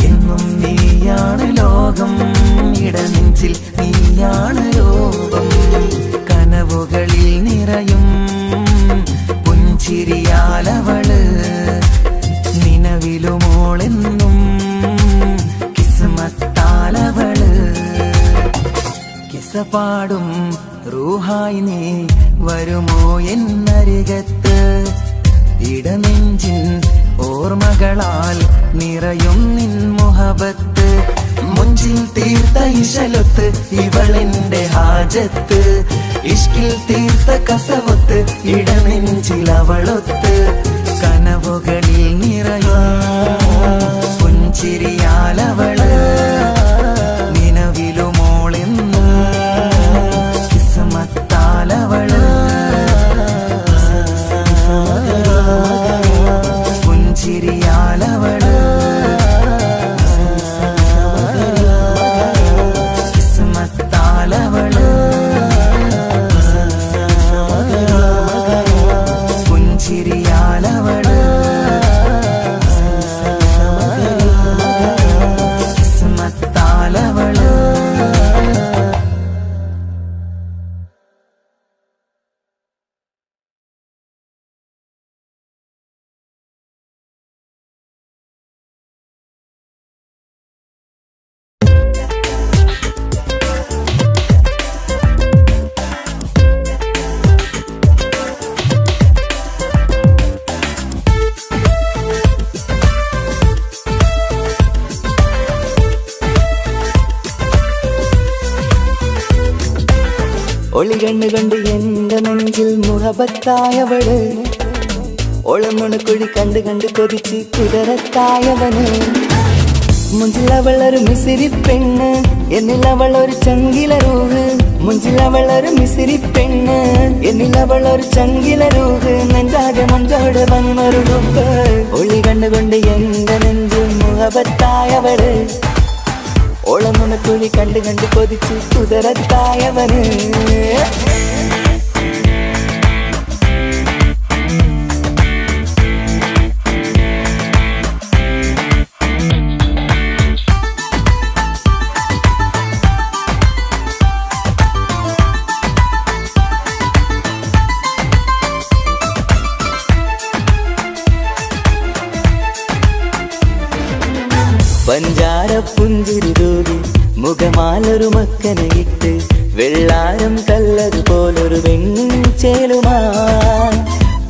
എന്നും നീയാണ് ലോകം ഇടനെഞ്ചിൽ നീയാണ് രൂപം കനവുകളിൽ നിറയും പുഞ്ചിരിയാലവള് നിലവിലുമോളെന്നും കിസ്മത്താലവള് കിസപാടും റൂഹായി നീ വരുമോ എന്നരികത്ത് ഇടനെഞ്ചിൻ ഓർമ്മകളാൽ നിറയും നിൻ മുഹബത്ത് മുഞ്ചിൽ തീർത്ത ഇശലൊത്ത് ഇവളെന്റെ ഹാജത്ത് ഇഷ്കിൽ തീർത്ത കസവൊത്ത് ഇടനെഞ്ചിൽ അവളൊത്ത് കനവുകളിൽ നിറയും പുഞ്ചിരിയാലവള് നിലവിലുമോളെന്നും കിസ്മത്താലവള് പുഞ്ചിരിയാലവള് കിസ്മത്താലവള് പുഞ്ചിരിയാലവള് കിസ്മത്താലവള് ഒളി കണ്ണുകൊണ്ട് എന്റെ നെഞ്ചിൽ മുഹബത്തായവള് ഒളമുണക്കുഴി കണ്ട് കണ്ട് കൊതിച്ച് കുതിരത്തായവന് മുഞ്ചിലവളൊരു മിസിരി പെണ്ണ് എന്നിലവളൊരു ചങ്കില രൂഹ് മുഞ്ചിലവളൊരു മിസിരി പെണ്ണ് എന്നിലവളൊരു ചങ്കില രൂഹ് നെഞ്ചാകെ മഞ്ചോട് വന്നൊരു ഡുബ് ഒളി കണ്ണുകൊണ്ട് എന്റെ നെഞ്ചിൽ മുഹബത്തായവള് ഓളമുണക്കുഴി കണ്ട് കണ്ട് കൊതിച്ച് കുതിരത്തായവന് പഞ്ചാര പുഞ്ചിരി തൂകി മുഖമാലൊരു മക്കനയിട്ട് വെള്ളാരം കല്ലതുപോലൊരു വെണ്ണുചേലുമായി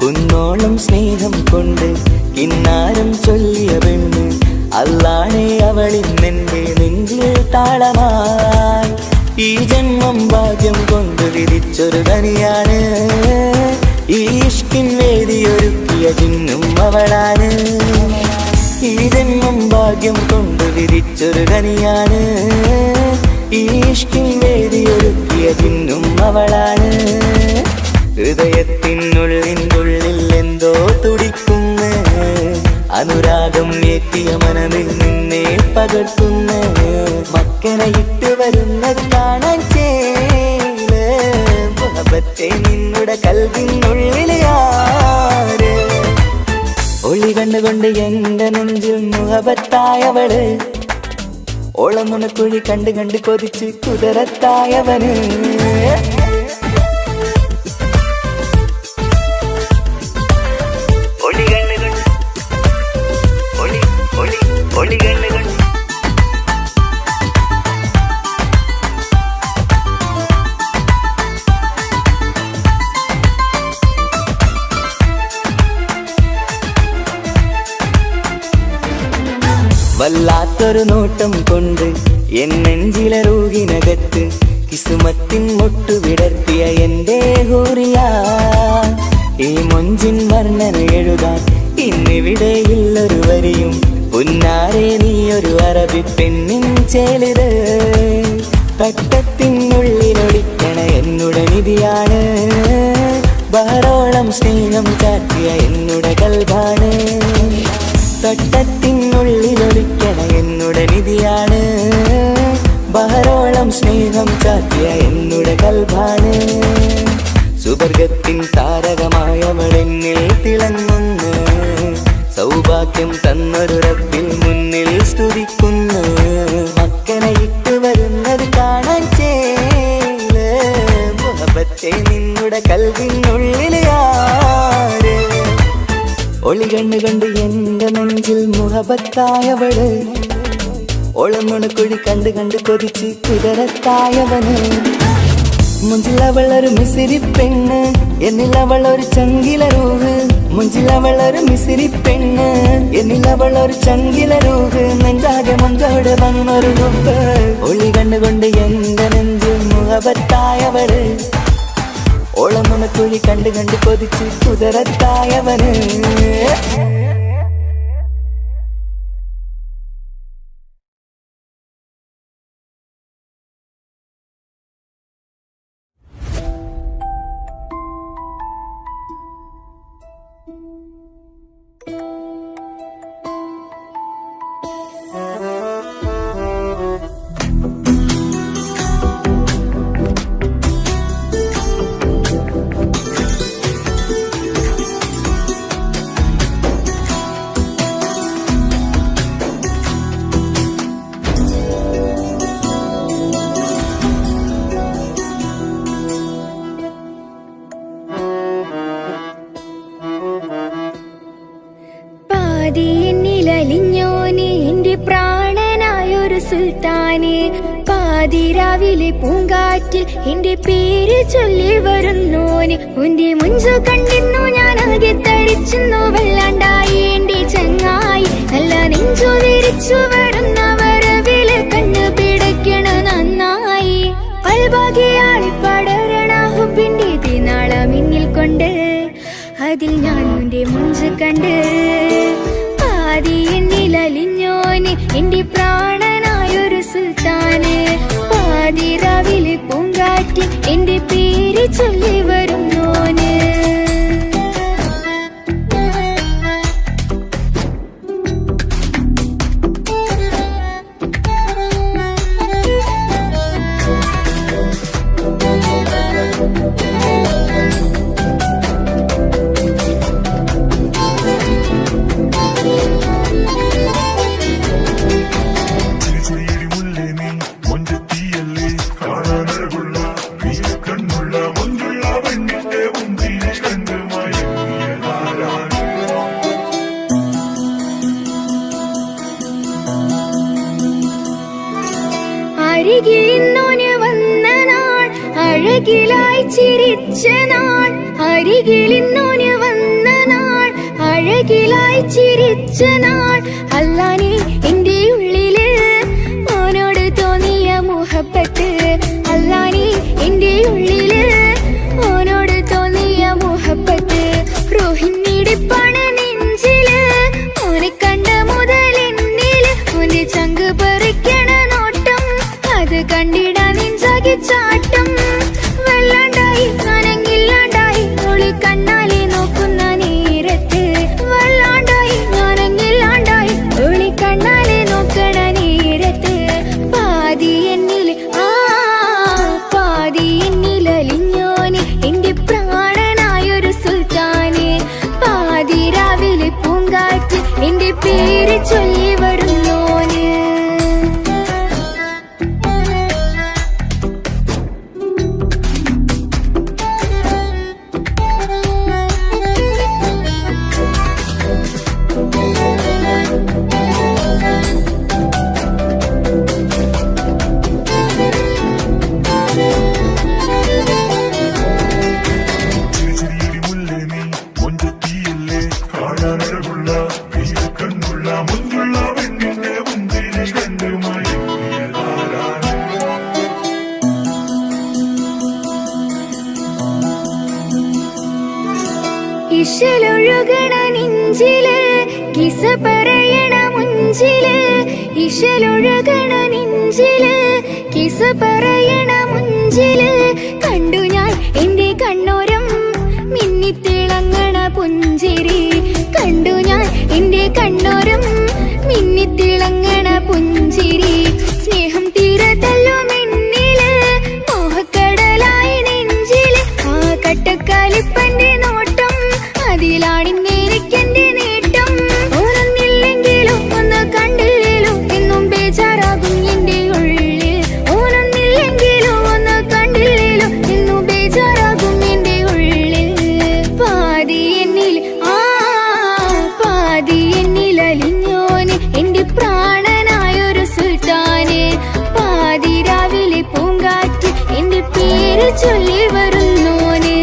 കുന്നോളം സ്നേഹം കൊണ്ട് കിന്നാരം ചൊല്ലിയ പെണ്ണ് അല്ലാണെ അവളിന്നെന്റെ നെഞ്ചിൽ താളമായി ഈ ജന്മം ഭാഗ്യം കൊണ്ട് വിധിച്ചൊരു തനിയാണ് ഈ ഇഷ്കിൻ വേദിയൊരുക്കിയ ജിന്നും അവളാണ് ഈ ജന്മം ഭാഗ്യം കൊണ്ട് വിരിച്ചൊരു കനിയാണ്. ഈ ഇഷ്കിൻ വേദിയൊരുക്കിയ ജിന്നും അവളാണ്. ഹൃദയത്തിനുള്ളിനുള്ളിൽ എന്തോ തുടിക്കുന്നു, അനുരാഗം ഏറ്റിയ മനമിൽ നിന്നെ പകർത്തുന്നു. മക്കനെ ഇട്ട് വരുന്നത് കാണാൻ ചേല് മുഹബത്തെ നിന്നുടെ കൽവിനുള്ളിലെ ആര്. ഒളി കണ്ടുകൊണ്ട് എന്റെ നെഞ്ചിൽ മുഹബത്തായവള്, ഓളം നുണക്കുഴി കണ്ട് കണ്ട് കൊതിച്ച് കുതിരത്തായവന്. വല്ലാത്തൊരു നോട്ടം കൊണ്ട് എൻ നെഞ്ചിലെ റൂഹിനകത്ത് കിസുമത്തിൻ മൊട്ടു വിടർത്തിയ എന്റെ ഹൂറിയ. ഈ മൊഞ്ചിൻ വർണ്ണന എഴുതാൻ ഇന്നിവിടെയുള്ളൊരു വരിയും, പുന്നാരെ നീയൊരു അറബി പെണ്ണിൻ ചേലിത്. തട്ടത്തിനുള്ളിലൊളിക്കണ എന്നുടെ നിധിയാണ്, ബഹറോളം സ്നേഹം ചാറ്റിയ എന്നുടെ കൽബാണ്. തട്ടത്തിനുള്ളിലൊളിക്കണ എന്നുടെ നിധിയാണ്, ബഹറോളം സ്നേഹം ചാറ്റിയ എന്നുടെ കൽബാണ്. സുവർഗത്തിൻ താരകമായവളെന്നിൽ തിളങ്ങുന്നു, സൗഭാഗ്യം തന്നൊരു റബ്ബിൽ മുന്നിൽ സ്തുതിക്കുന്നു. മക്കനെ ഇട്ട് വരുന്നത് കാണാൻ ചേല് മുഹബത്തെ നിന്നുടെ കൽവിനുള്ളിലെ ആര്. ഒളി കണ്ണു കണ്ട് എന്റെ നെഞ്ചിൽ മുഹബത്തായവള്, ഓളം നുണക്കുഴി കണ്ട് കണ്ട് കൊതിച്ച് കുതിരത്തായവന്. മുഞ്ചിലവളൊരു മിസിരി പെണ്ണ്, എന്നിലവളൊരു ചങ്കില റൂഹ്. മുഞ്ചിലവളൊരു മിസിരി പെണ്ണ്, എന്നിലവളൊരു ചങ്കില റൂഹ്. നെഞ്ചാകെ മഞ്ചോട് വന്നൊരു റുബ്. ഒളി കണ്ടുകൊണ്ട് എന്റെ നെഞ്ചിൽ മുഹബത്തായവള്, ഓളം നുണക്കുഴി കണ്ട് കണ്ട് കൊതിച്ച് കുതിരത്തായവന്. എന്നിലലിഞ്ഞോനെ എന്റെ പ്രാണനായൊരു സുൽത്താനെ. പാതിരാവിലെ പൂങ്കാറ്റിൽ എന്റെ പേര് ചൊല്ലി വരുന്നോന്. ഉന്റെ മുഞ്ചു കണ്ടിരുന്നു ഞാൻ ആകെ തരിച്ചെന്നു, വല്ലാണ്ടായി എന്റെ ചങ്ങായി. നല്ല നെഞ്ചു വിരിച്ചു വരുന്ന വരവില് കണ്ണു പിടയ്ക്കണ നന്നായി. കൽബാകിയാളി പടരണ ഹുബിന്റെ തിനാള മിന്നിൽ കൊണ്ട്, അതിൽ ഞാനുന്റെ മുഞ്ചു കണ്ട്. പാതി എന്നിലലിഞ്ഞോന് എന്റെ പ്രാണനായൊരു സുൽത്താന്. പാതിരാവിലെ പൂങ്കാറ്റിൽ എന്റെ പേര് ചൊല്ലി വരുന്നോന്. അരികിലിന്നോന് വന്ന നാൾ, അഴകിലായി ചിരിച്ച നാൾ. അരികിലിന്നോന് വന്ന നാൾ, അഴകിലായി ചിരിച്ച നാൾ. അല്ലാനെ എന്റെ ഉള്ളില് ഓനോട് തോന്നിയ മുഹബത്ത്. അല്ലാനെ എന്റെ ഉള്ളില് ഓനോട് തോന്നിയ മുഹബത്ത്. റൂഹിന്നിടിപ്പാണ് നെഞ്ചില്, ഓനെ കണ്ട മുതൽ എന്നില് പേര് ചൊല്ലി വരുന്നോന്. ഇശലൊഴുകണ നെഞ്ചില് കിസ പറയണ മുഞ്ചില്. ഇശലൊഴുകണ നെഞ്ചില് കിസ പറയണ മുഞ്ചില്. കണ്ടു ഞാൻ എന്റെ കണ്ണോരം മിന്നിത്തിളങ്ങണ പുഞ്ചിരി. കണ്ടു ഞാൻ എന്റെ കണ്ണോരം മിന്നിത്തിളങ്ങണ പുഞ്ചിരി. സ്നേഹം തീരതല്ലോ എന്നില് മോഹക്കടലായി നെഞ്ചില്. ആ കട്ടക്കാലിപ്പന്റെ നോട്ടം അതിലാണിന്നെനിക്കെന്റെ നേട്ടം. ഓനൊന്നില്ലെങ്കിലും ഒന്ന് കണ്ടില്ലേലും എന്നും ബേജാറാകും എന്റെ ഉള്ളിൽ. ഓനൊന്നില്ലെങ്കിലും ഒന്ന് കണ്ടില്ലേലും എന്നും ബേജാറാകും എന്റെ ഉള്ളിൽ. പാതി എന്നിൽ പാതി എന്നിൽ അലിഞ്ഞോന് എന്റെ പ്രാണനായൊരു സുൽത്താന്. പാതി രാവിലെ പൂങ്കാറ്റ് എന്റെ പേര് ചൊല്ലി വരുന്നോന്.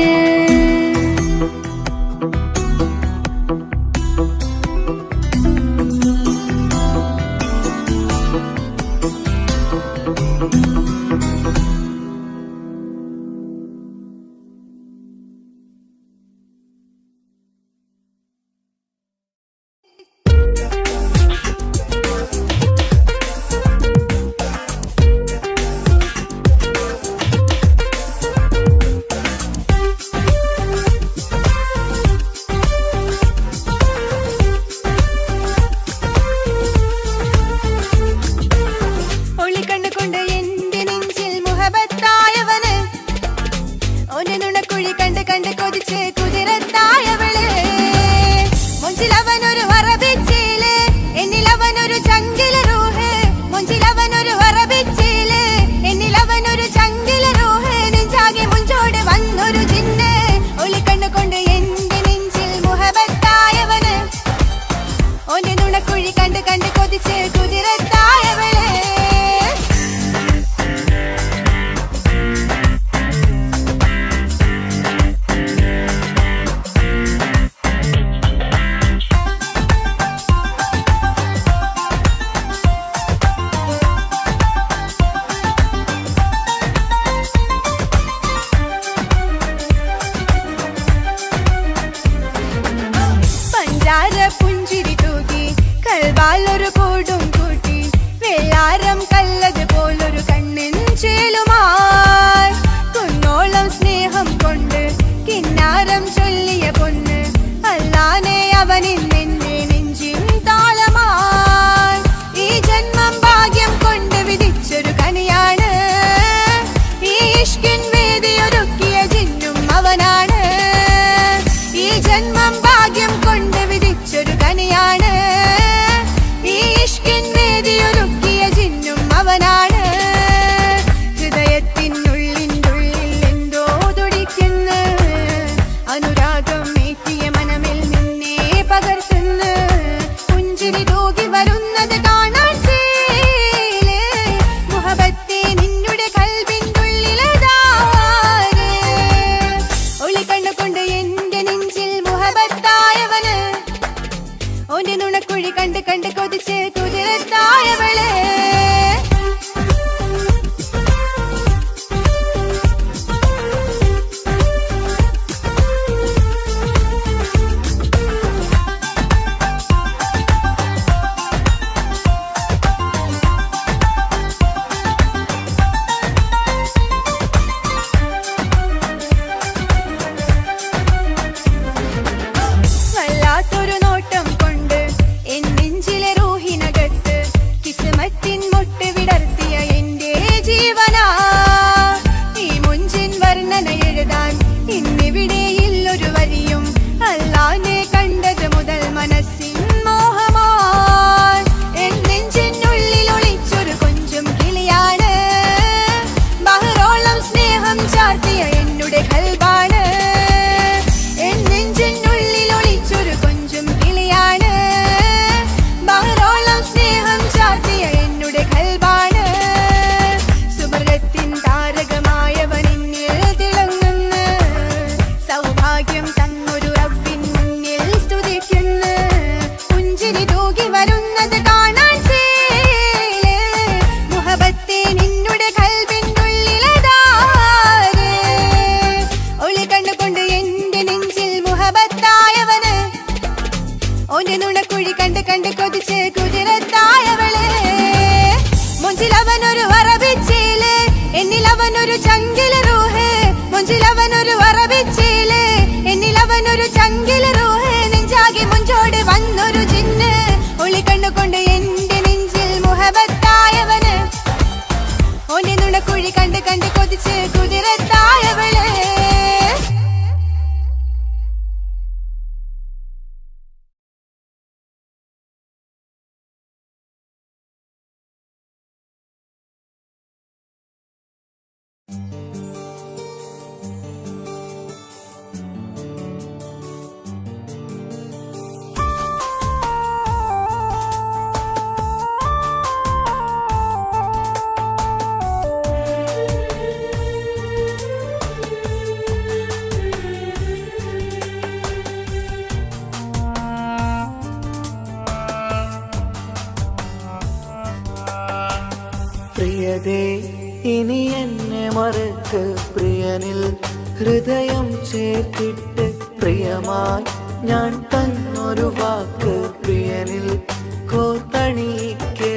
മുട്ട് തൂകി വരുന്നത് കാണാൻ ചേല് മുഹബത്തെ നിന്നുടെ കൽബിനുള്ളിലതാര് ഒളി കണ്ടുകൊണ്ട് എന്റെ നെഞ്ചിൽ മുഹബത്തായവന് ഓന്റെ നുണക്കുഴി കണ്ട് കണ്ട് കൊതിച്ച് കുതിരത്തായവള് മുഞ്ചിലവനൊരു വറബിച്ചേല് എന്നിലവനൊരു ചങ്കില റൂഹ് മുഞ്ചിലവനൊരു വറബിച്ചേല് എന്നിലവനൊരു ചങ്കില റൂഹ് നെഞ്ചാകെ മുഞ്ചോട് വന്നൊരു ജിന്ന് ഒളി കണ്ടുകൊണ്ട് എന്റെ നെഞ്ചിൽ മുഹബത്തായവന് ഓന്റെ നുണക്കുഴി കണ്ട് കണ്ട് കൊതിച്ച് കുതിരത്തായവള് പ്രിയതേ ഇനി എന്നെ മറക്ക് പ്രിയനിൽ ഹൃദയം ചേർത്തിട്ട് പ്രിയമായി ഞാൻ തന്നൊരു വാക്ക് പ്രിയനിൽ കോർത്തണിക്ക്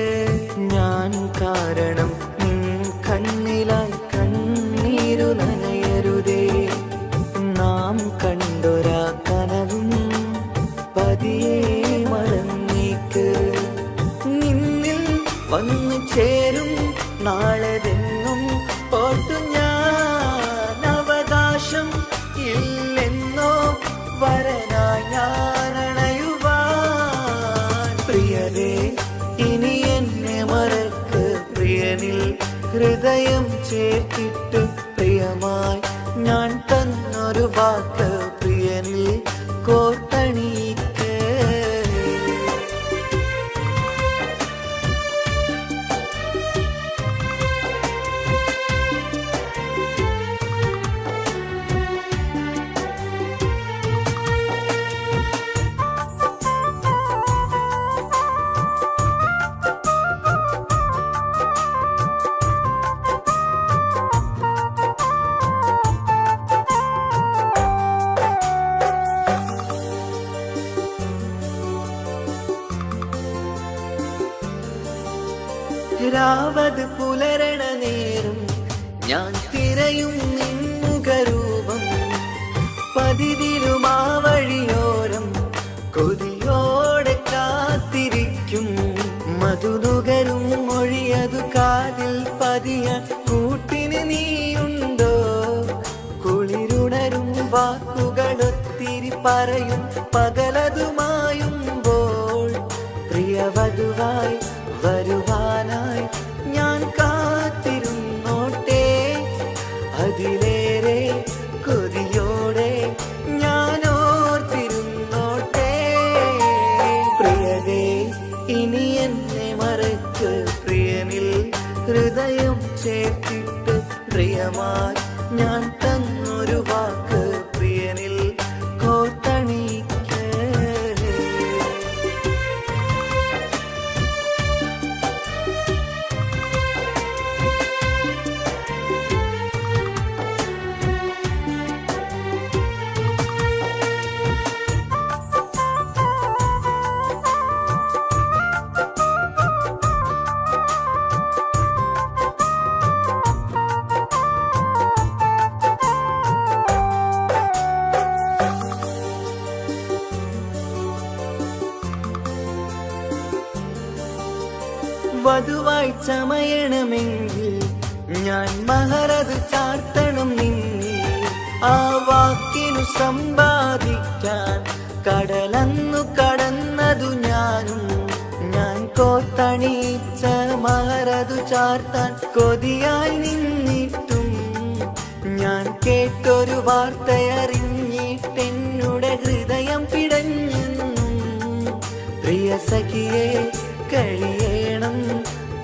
ഞാൻ കാരണം നിൻ കണ്ണിലായി കണ്ണീരു നനയരുതേ നാം കണ്ടൊരാ കനവും പതിയെ മറന്നേക്ക് നിന്നിൽ വന്നു ചേരും നാളെതെങ്ങും ഓർത്തു ഞാൻ അവകാശം ഇല്ലെന്നോ വരനായി ഞാനണയുവാൻ പ്രിയരേ ഇനി എന്നെ മറക്ക് പ്രിയനിൽ ഹൃദയം ചേർത്തിട്ട് പ്രിയമായി ഞാൻ തന്നൊരു വാക്ക് പ്രിയനിൽ കോർത്തണിക്ക് രാവത് പുലരണ നേരം ഞാൻ തിരയും നിന്നുകരൂപം പതിവിലും ആ വഴിയോരം കൊതിയോടെ കാത്തിരിക്കും മധുനുകരും മൊഴിയതു കാതിൽ പതിയ കൂട്ടിന് നീയുണ്ടോ കുളിരുണരും വാക്കുകളൊത്തിരി പറയും പകലതുമായുമ്പോൾ പ്രിയവധുവായി വരുവാനായി ഞാൻ കാത്തിരുന്നോട്ടെ അതിലേറെ കൊതിയോടെ ഞാൻ ഓർത്തിരുന്നോട്ടെ പ്രിയതേ ഇനി എന്നെ മറക്ക് പ്രിയനിൽ ഹൃദയം ചേർത്തിട്ട് പ്രിയമായി ഞാൻ തന്നൊരു വാക്ക് പ്രിയനിൽ കോർത്തണിക്ക് വധുവായി ചമയണമെങ്കിൽ ഞാൻ മഹറത് ചാർത്തണം നിന്നിൽ ആ വാക്കിനു സമ്പാദിക്കാൻ കടലന്നു കടന്നതു ഞാനും ഞാൻ കോത്തണിച്ച മഹറതു ചാർത്താൻ കൊതിയായി നിന്നിട്ടും ഞാൻ കേട്ടൊരു വാർത്തയറിഞ്ഞിട്ടെന്നുടെ ഹൃദയം പിടഞ്ഞെന്നും പ്രിയ സഖിയെ കഴിയണം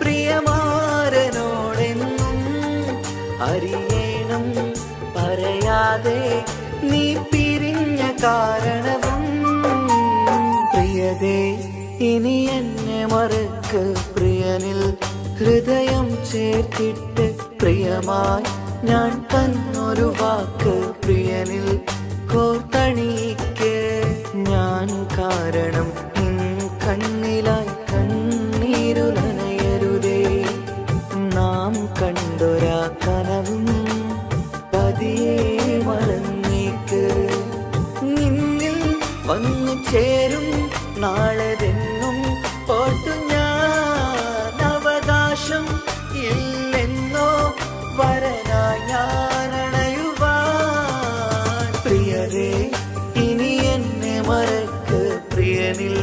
പ്രിയമാരനോടെന്നും അറിയണം പറയാതെ നീ പിരിഞ്ഞ കാരണവും പ്രിയതേ ഇനി എന്നെ മറക്ക് പ്രിയനിൽ ഹൃദയം ചേർത്തിട്ട് പ്രിയമായി ഞാൻ തന്നൊരു വാക്ക് പ്രിയനിൽ കോർത്തണിക്ക് ഞാൻ കാരണം നിൻ കണ്ണിലായി കണ്ണീരു നനയരുതേ നാം കണ്ടൊരാ കനവും പതിയെ മറന്നേക്ക് നിന്നിൽ വന്നു ചേരും നാളെതെന്നും ഓർത്തു ഞാൻ അവകാശം ഇല്ലെന്നോ വരനായി ഞാനണയുവാൻ പ്രിയരേ ഇനി എന്നെ മറക്ക് പ്രിയനിൽ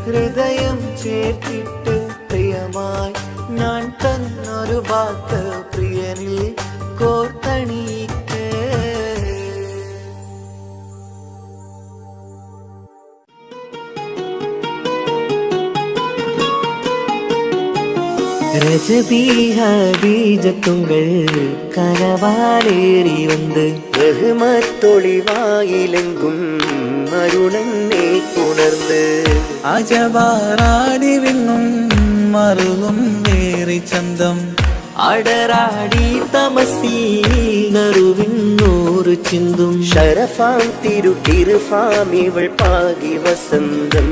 ഹൃദയം ചേർത്തിട്ട് പ്രിയമായി ഞാൻ തന്നൊരു വാക്ക് പ്രിയനിൽ കോർത്തണിക്ക് ரஜபீஜத்துங்கள் கனவாலேறி வந்து ரஹ்மத்தொளிவாயிலெங்கும் அருளன்னே உணர்ந்து അജവാറാടി വിണ്ണും മറുകും വേറി ചന്തം അടരാടി തമസീനറുവിന്നൂറ് ചിന്തും ഷറഫാം തിരുട്ടിരുഫാം ഇവൾ പാകി വസന്തം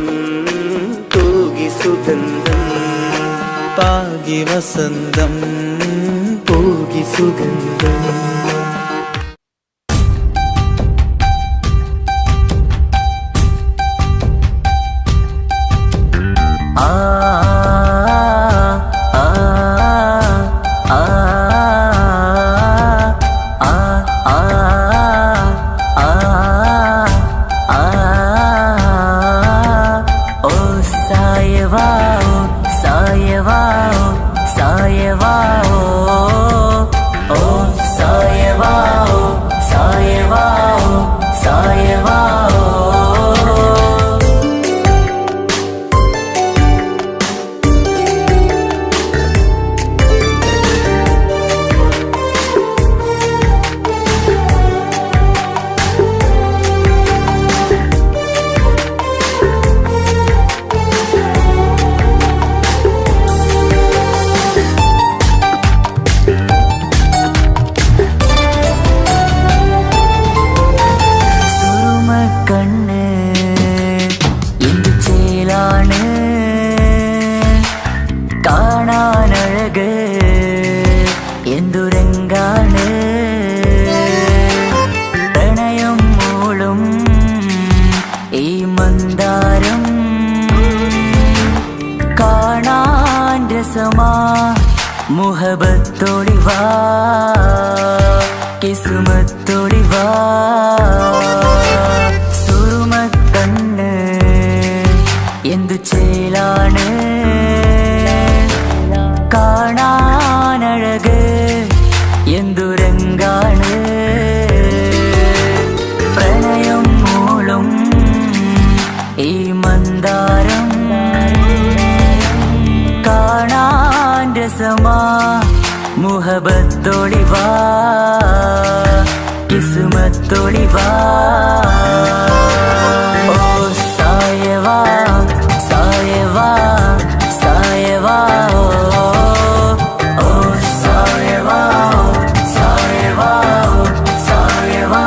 തൂകി സുഗന്ധം പാകി വസന്തം പൂകി സുഗന്ധം മുഹബത്തൊളിവാ കിസ്മത്തൊളിവാ സുറുമക്കണ്ണ് എന്തു ചേലാണ് കാണാനഴക് എന്തുരങ്കാണ് പ്രണയം മൂളും ഈ മന്ദാരം കാണാൻ രസമാ മുഹബത്തൊളിവാ കിസ്മത്തൊളിവാ ഓ സായവാ സായവാ സായവാ ഓ സായവാ സായവാ സായവാ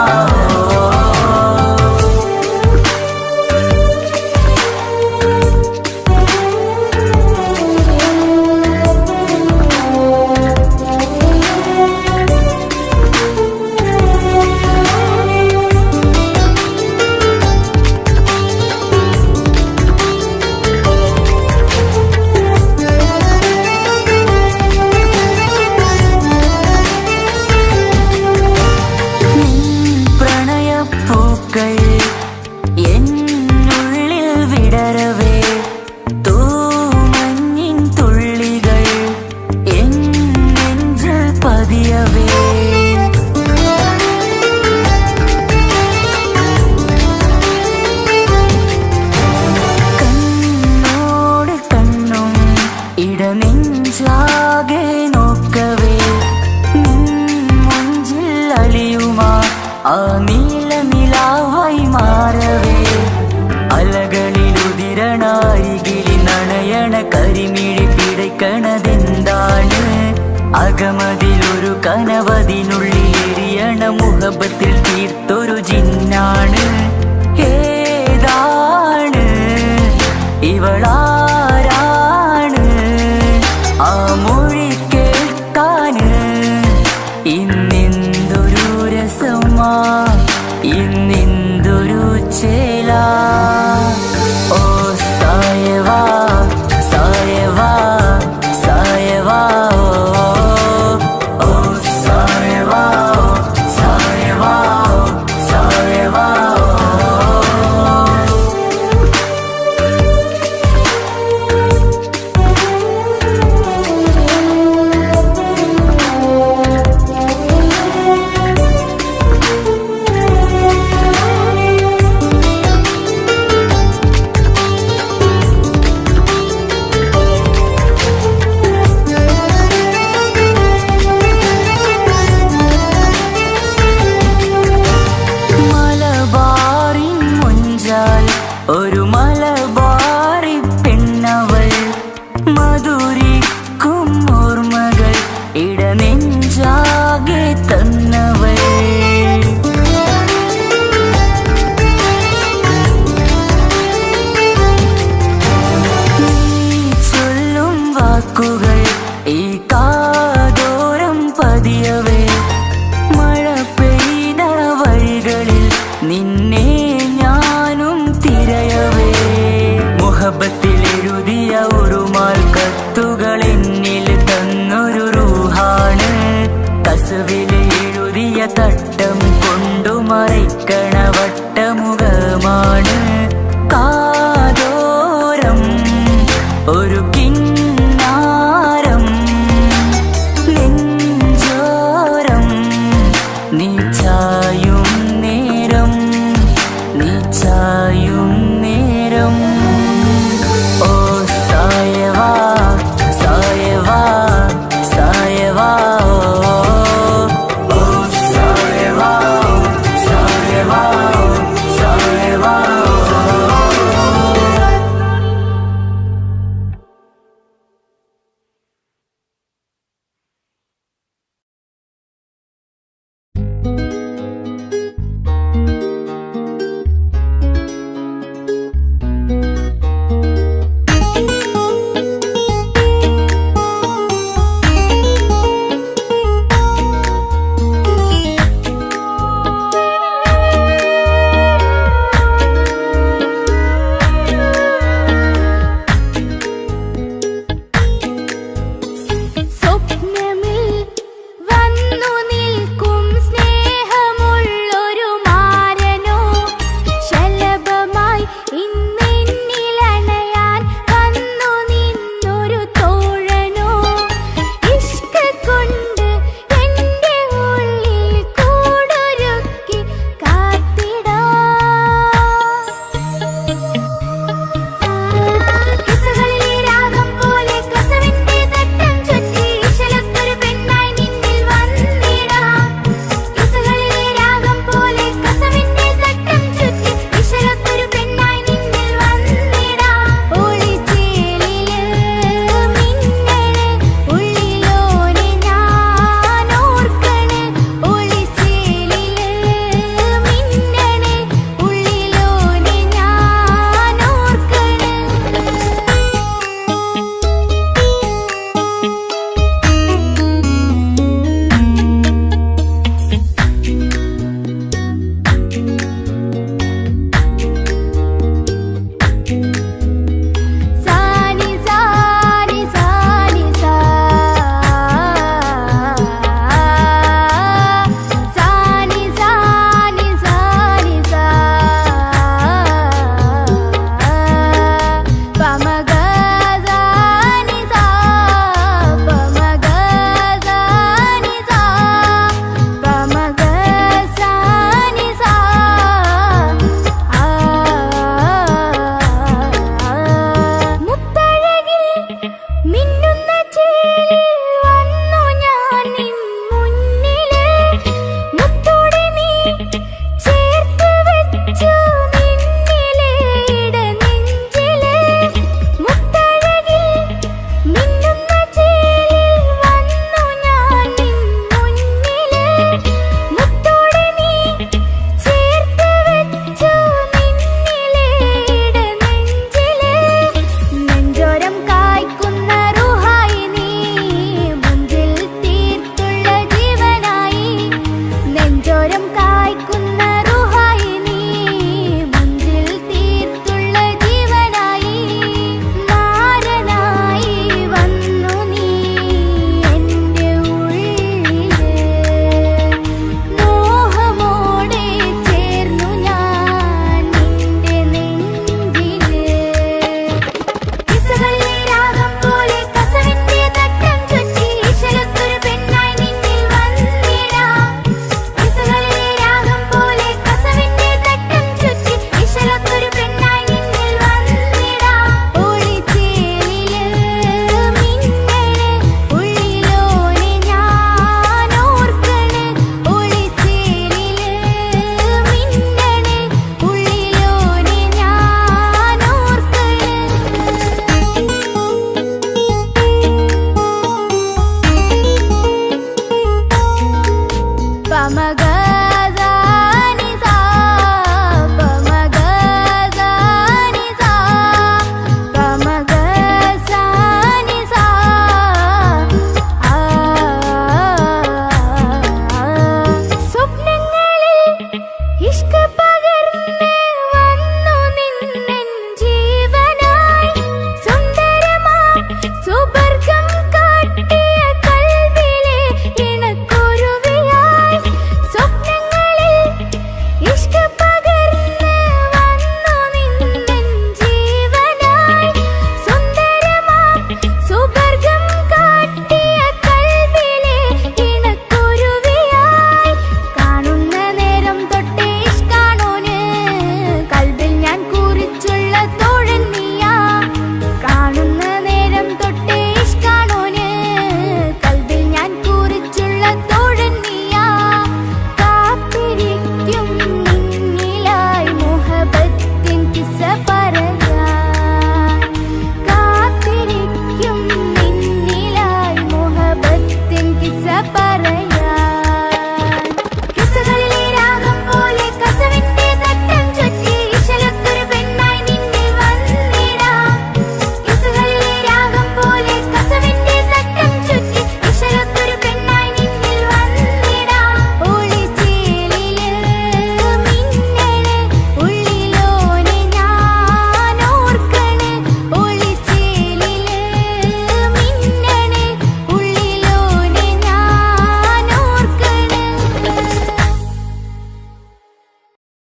കണ കരിമിഴി പിടയ്ക്കണതെന്താണ്? അകമതിലൊരു കനവതിനുള്ളിൽ എരിയണ മുഹബത്തിൽ തീർത്തൊരു ജിന്നാണ്. ഏതാണ് ഇവളാരാണ്? ആ മൊഴി കേൾക്കാന് ഇന്നെന്തൊരു രസമാ, ഇന്നെന്തൊരു ചേല. ഓ സായവാ സായവാ സായവാ, ഓ സായവാ സായവാ സായവാ. മലബാറിൻ മുഞ്ചാൽ ഒരു മലബാറി പെണ്ണവൾ, മധുരിക്കും ഓർമ്മകൾ ഇടനെഞ്ചാകെ തന്നവൾ. നീ ചൊല്ലും വാക്കുകൾ ഈ കാതോരം പതിയവേ, മഴ പെയ്ത വഴികളിൽ നിന്നെ ഞാനും തിരയവേ. മുഹബത്തിൽ എഴുതിയ ഒരു മാൽ കത്തുകൾ എന്നിൽ തന്നൊരു റൂഹാണ്. കസവിൽ എഴുതിയ തട്ടം കൊണ്ടു മറയ്ക്കണ വട്ടമുഖമാണ്. കാതോരം ഒരു കിന്നാരം, നെഞ്ചോരം നീ ചായും നേരം, നീ ചായും നേരം. ഓ സായവാ സായവാ സായവാ, ഓ സായവാ സായവാ സായവാ. സൂപ്പർ